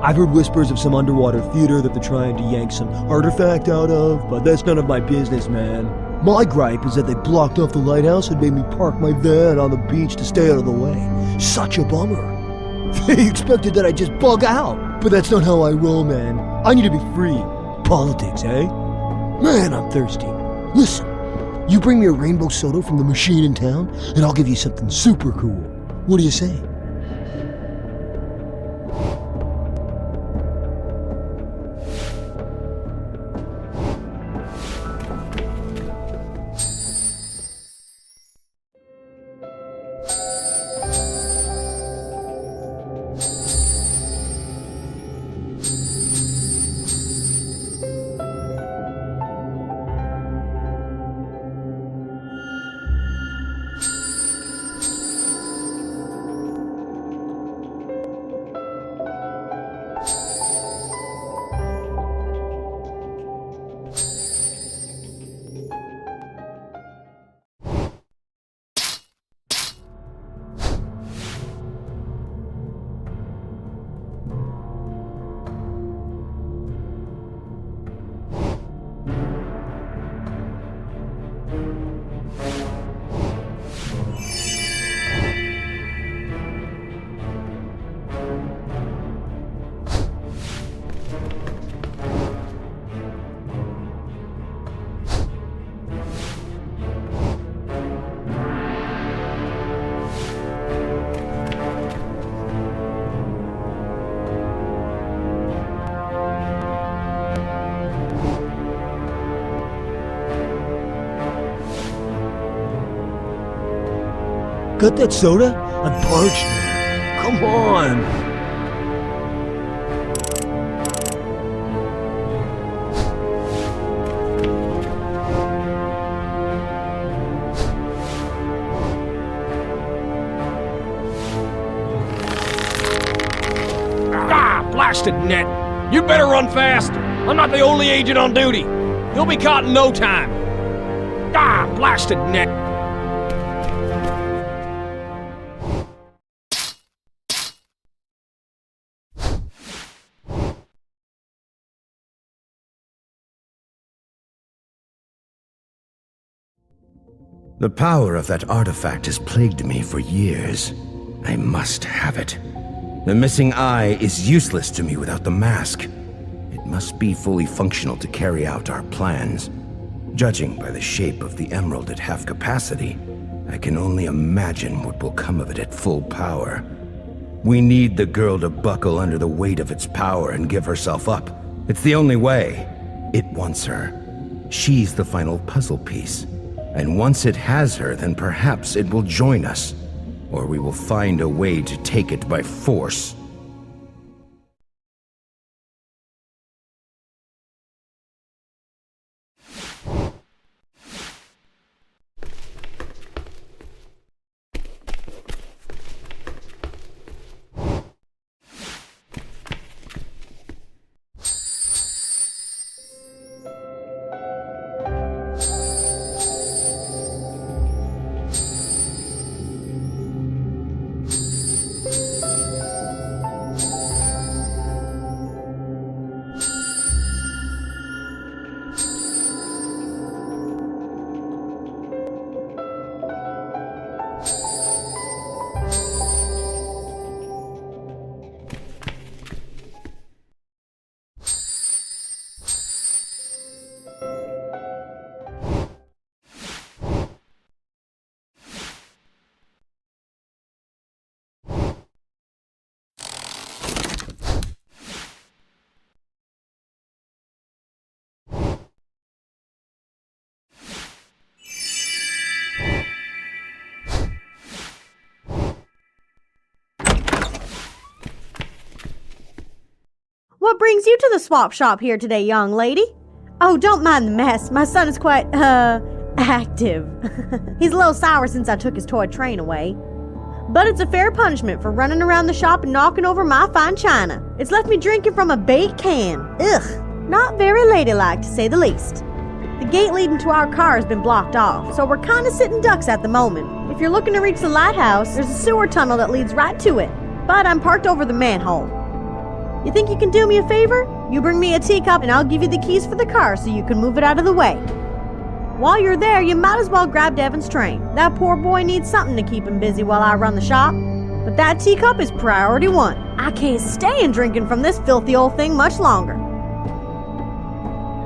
Speaker 7: I've heard whispers of some underwater theater that they're trying to yank some artifact out of, but that's none of my business, man. My gripe is that they blocked off the lighthouse and made me park my van on the beach to stay out of the way. Such a bummer. They expected that I'd just bug out, but that's not how I roll, man. I need to be free. Politics, eh? Man, I'm thirsty. Listen, you bring me a rainbow soda from the machine in town, and I'll give you something super cool. What do you say? Got that soda? I'm parched, man. Come on.
Speaker 14: Ah, blasted net! You better run fast! I'm not the only agent on duty. You'll be caught in no time. Ah, blasted net!
Speaker 12: The power of that artifact has plagued me for years. I must have it. The missing eye is useless to me without the mask. It must be fully functional to carry out our plans. Judging by the shape of the emerald at half capacity, I can only imagine what will come of it at full power. We need the girl to buckle under the weight of its power and give herself up. It's the only way. It wants her. She's the final puzzle piece. And once it has her, then perhaps it will join us. Or we will find a way to take it by force.
Speaker 15: what brings you to the swap shop here today, young lady? Oh, don't mind the mess. My son is quite, active. He's a little sour since I took his toy train away. But it's a fair punishment for running around the shop and knocking over my fine china. It's left me drinking from a baked can. Ugh, not very ladylike to say the least. The gate leading to our car has been blocked off, so we're kind of sitting ducks at the moment. If you're looking to reach the lighthouse, there's a sewer tunnel that leads right to it. But I'm parked over the manhole. You think you can do me a favor? You bring me a teacup and I'll give you the keys for the car so you can move it out of the way. While you're there, you might as well grab Devin's train. That poor boy needs something to keep him busy while I run the shop. But that teacup is priority one. I can't stay drinking from this filthy old thing much longer.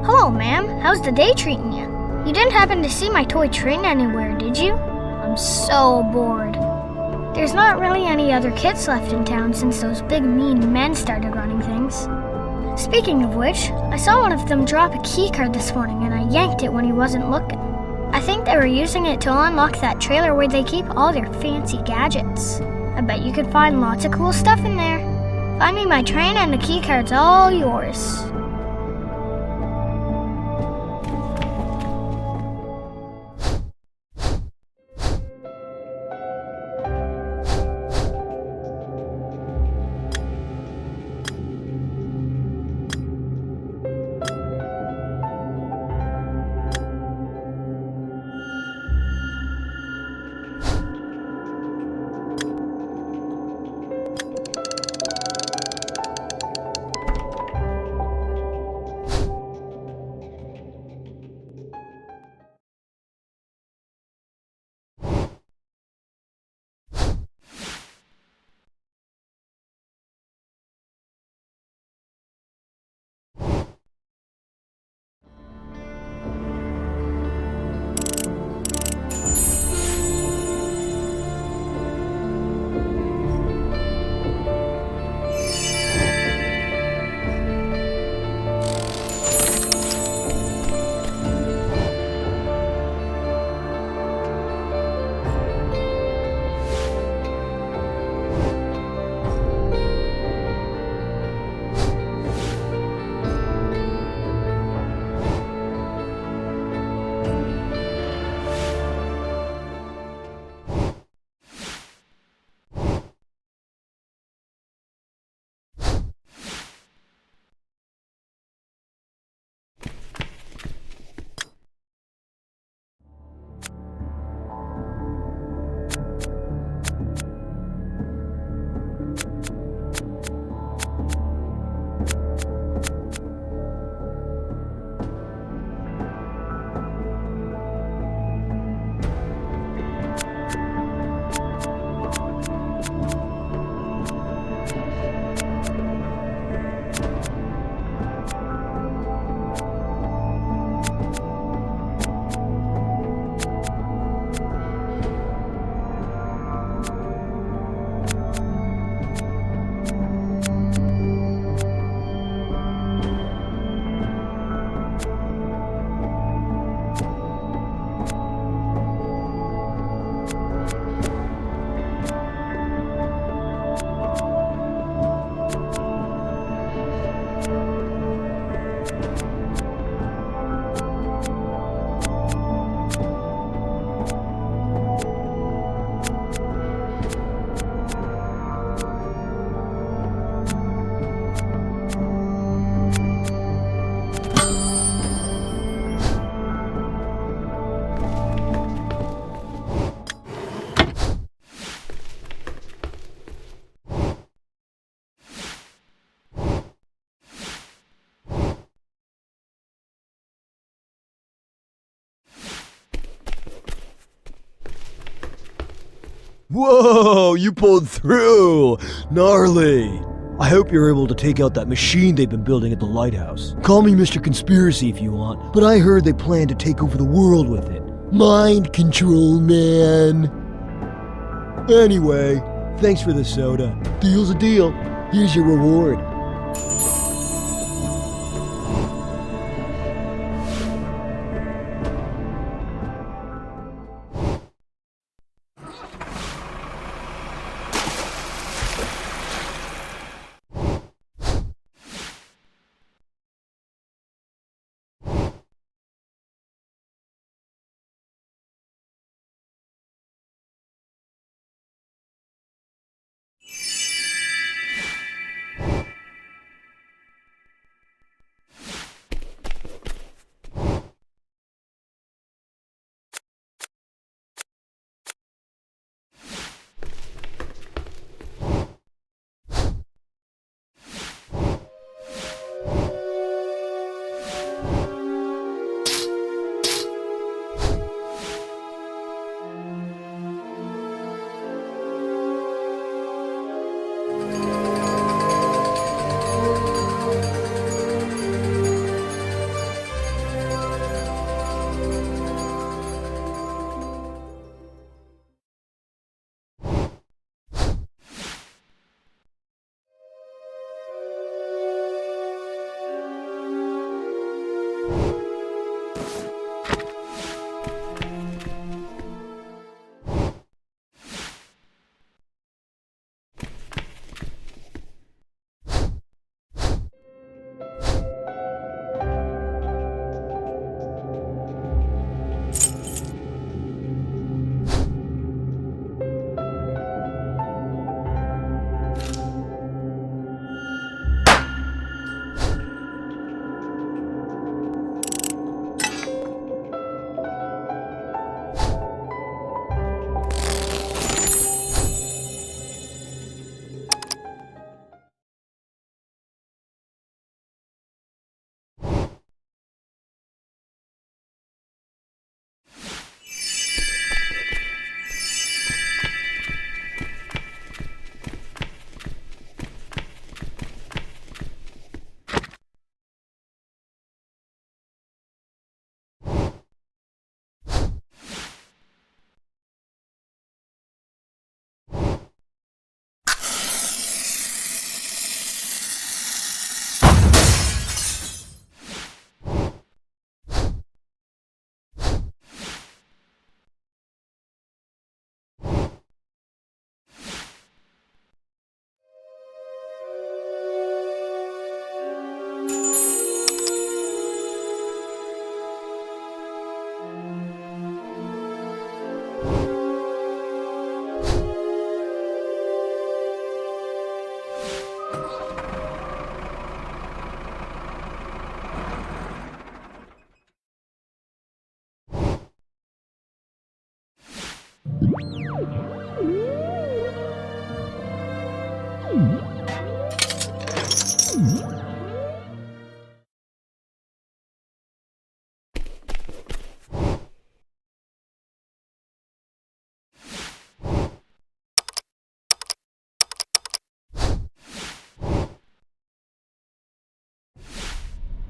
Speaker 16: Hello, ma'am. How's the day treating you? You didn't happen to see my toy train anywhere, did you? I'm so bored. There's not really any other kids left in town since those big mean men started running things. Speaking of which, I saw one of them drop a keycard this morning and I yanked it when he wasn't looking. I think they were using it to unlock that trailer where they keep all their fancy gadgets. I bet you could find lots of cool stuff in there. Find me my train and the keycard's all yours.
Speaker 7: Whoa, you pulled through! Gnarly! I hope you're able to take out that machine they've been building at the lighthouse. Call me Mr. Conspiracy if you want, but I heard they plan to take over the world with it. Mind control, man! Anyway, thanks for the soda. Deal's a deal. Here's your reward.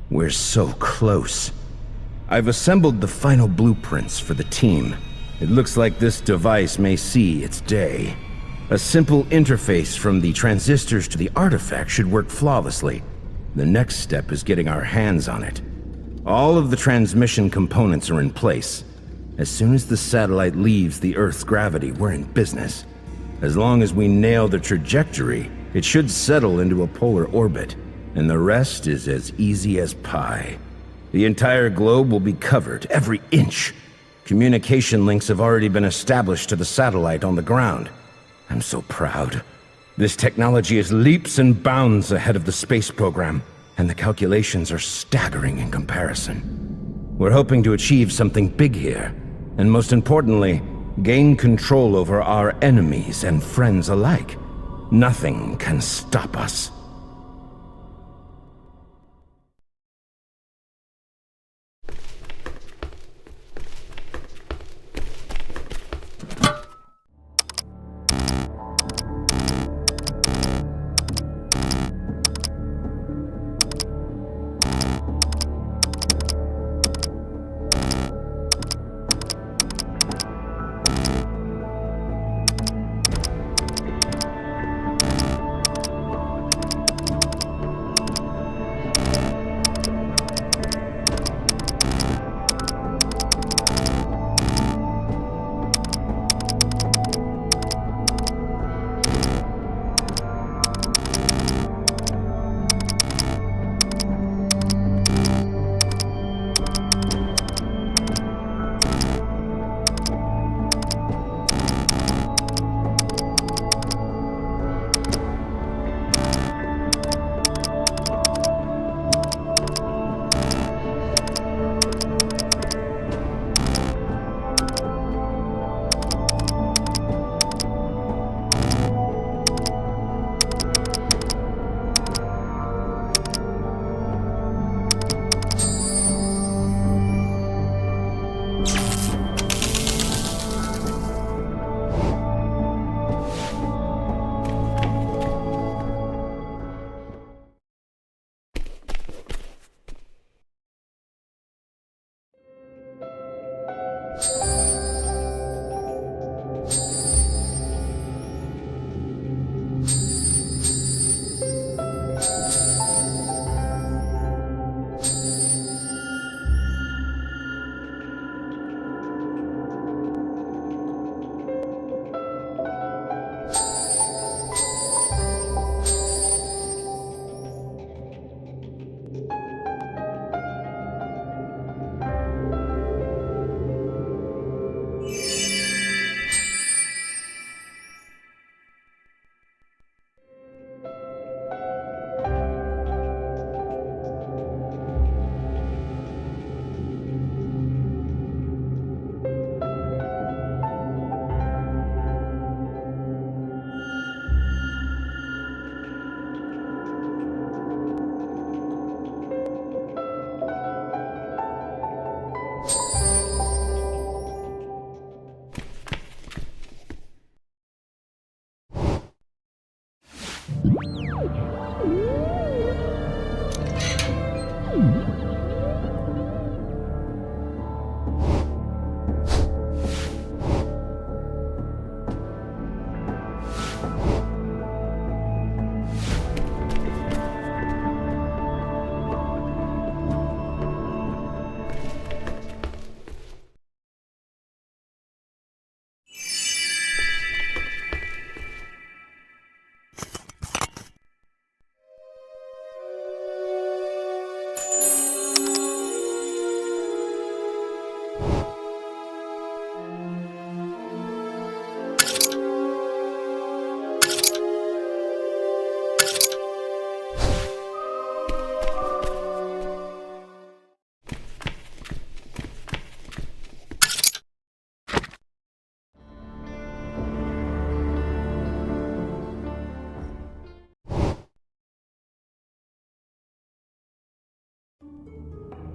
Speaker 12: We're so close. I've assembled the final blueprints for the team. It looks like this device may see its day. A simple interface from the transistors to the artifact should work flawlessly. The next step is getting our hands on it. All of the transmission components are in place. As soon as the satellite leaves the Earth's gravity, we're in business. As long as we nail the trajectory, it should settle into a polar orbit, and the rest is as easy as pie. The entire globe will be covered, every inch. Communication links have already been established to the satellite on the ground. I'm so proud. This technology is leaps and bounds ahead of the space program, and the calculations are staggering in comparison. We're hoping to achieve something big here, and most importantly, gain control over our enemies and friends alike. Nothing can stop us.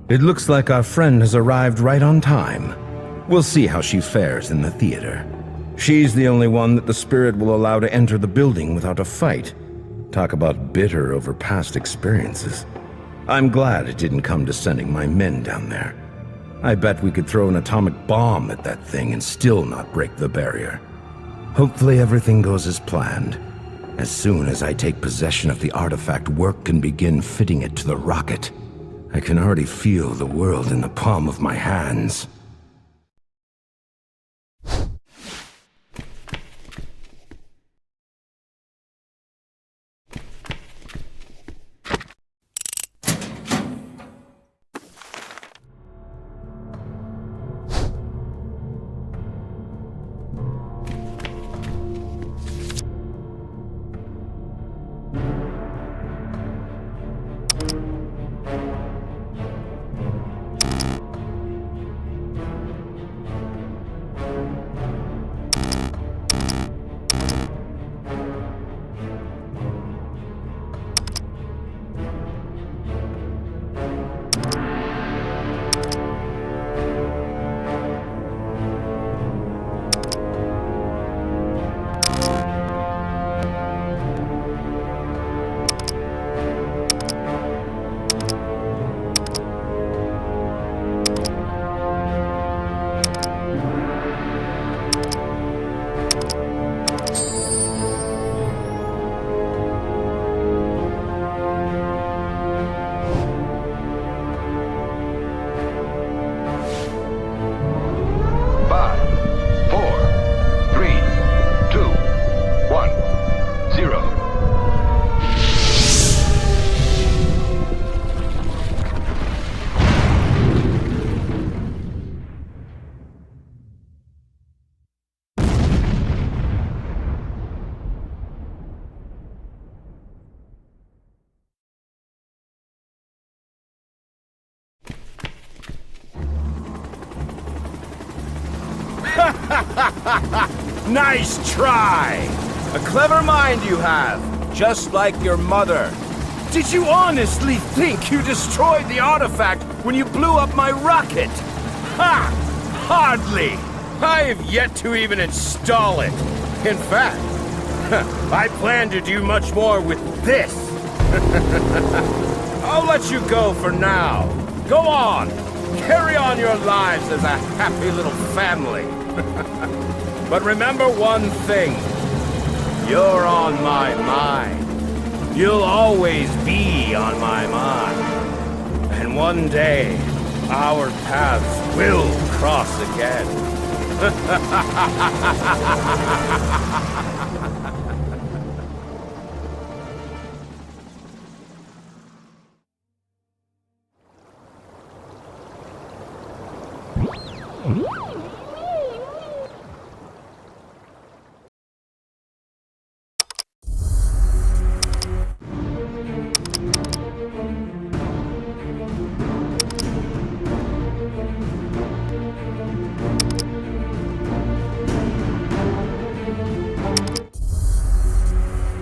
Speaker 12: It looks like our friend has arrived right on time. We'll see how she fares in the theater. She's the only one that the spirit will allow to enter the building without a fight. Talk about bitter over past experiences. I'm glad it didn't come to sending my men down there. I bet we could throw an atomic bomb at that thing and still not break the barrier. Hopefully everything goes as planned. As soon as I take possession of the artifact, work can begin fitting it to the rocket. I can already feel the world in the palm of my hands. Nice try! A clever mind you have, just like your mother. Did you honestly think you destroyed the artifact when you blew up my rocket? Ha! Hardly! I've yet to even install it. In fact, I plan to do much more with this. I'll let you go for now. Go on! Carry on your lives as a happy little family. But remember one thing. You're on my mind. You'll always be on my mind. And one day, our paths will cross again.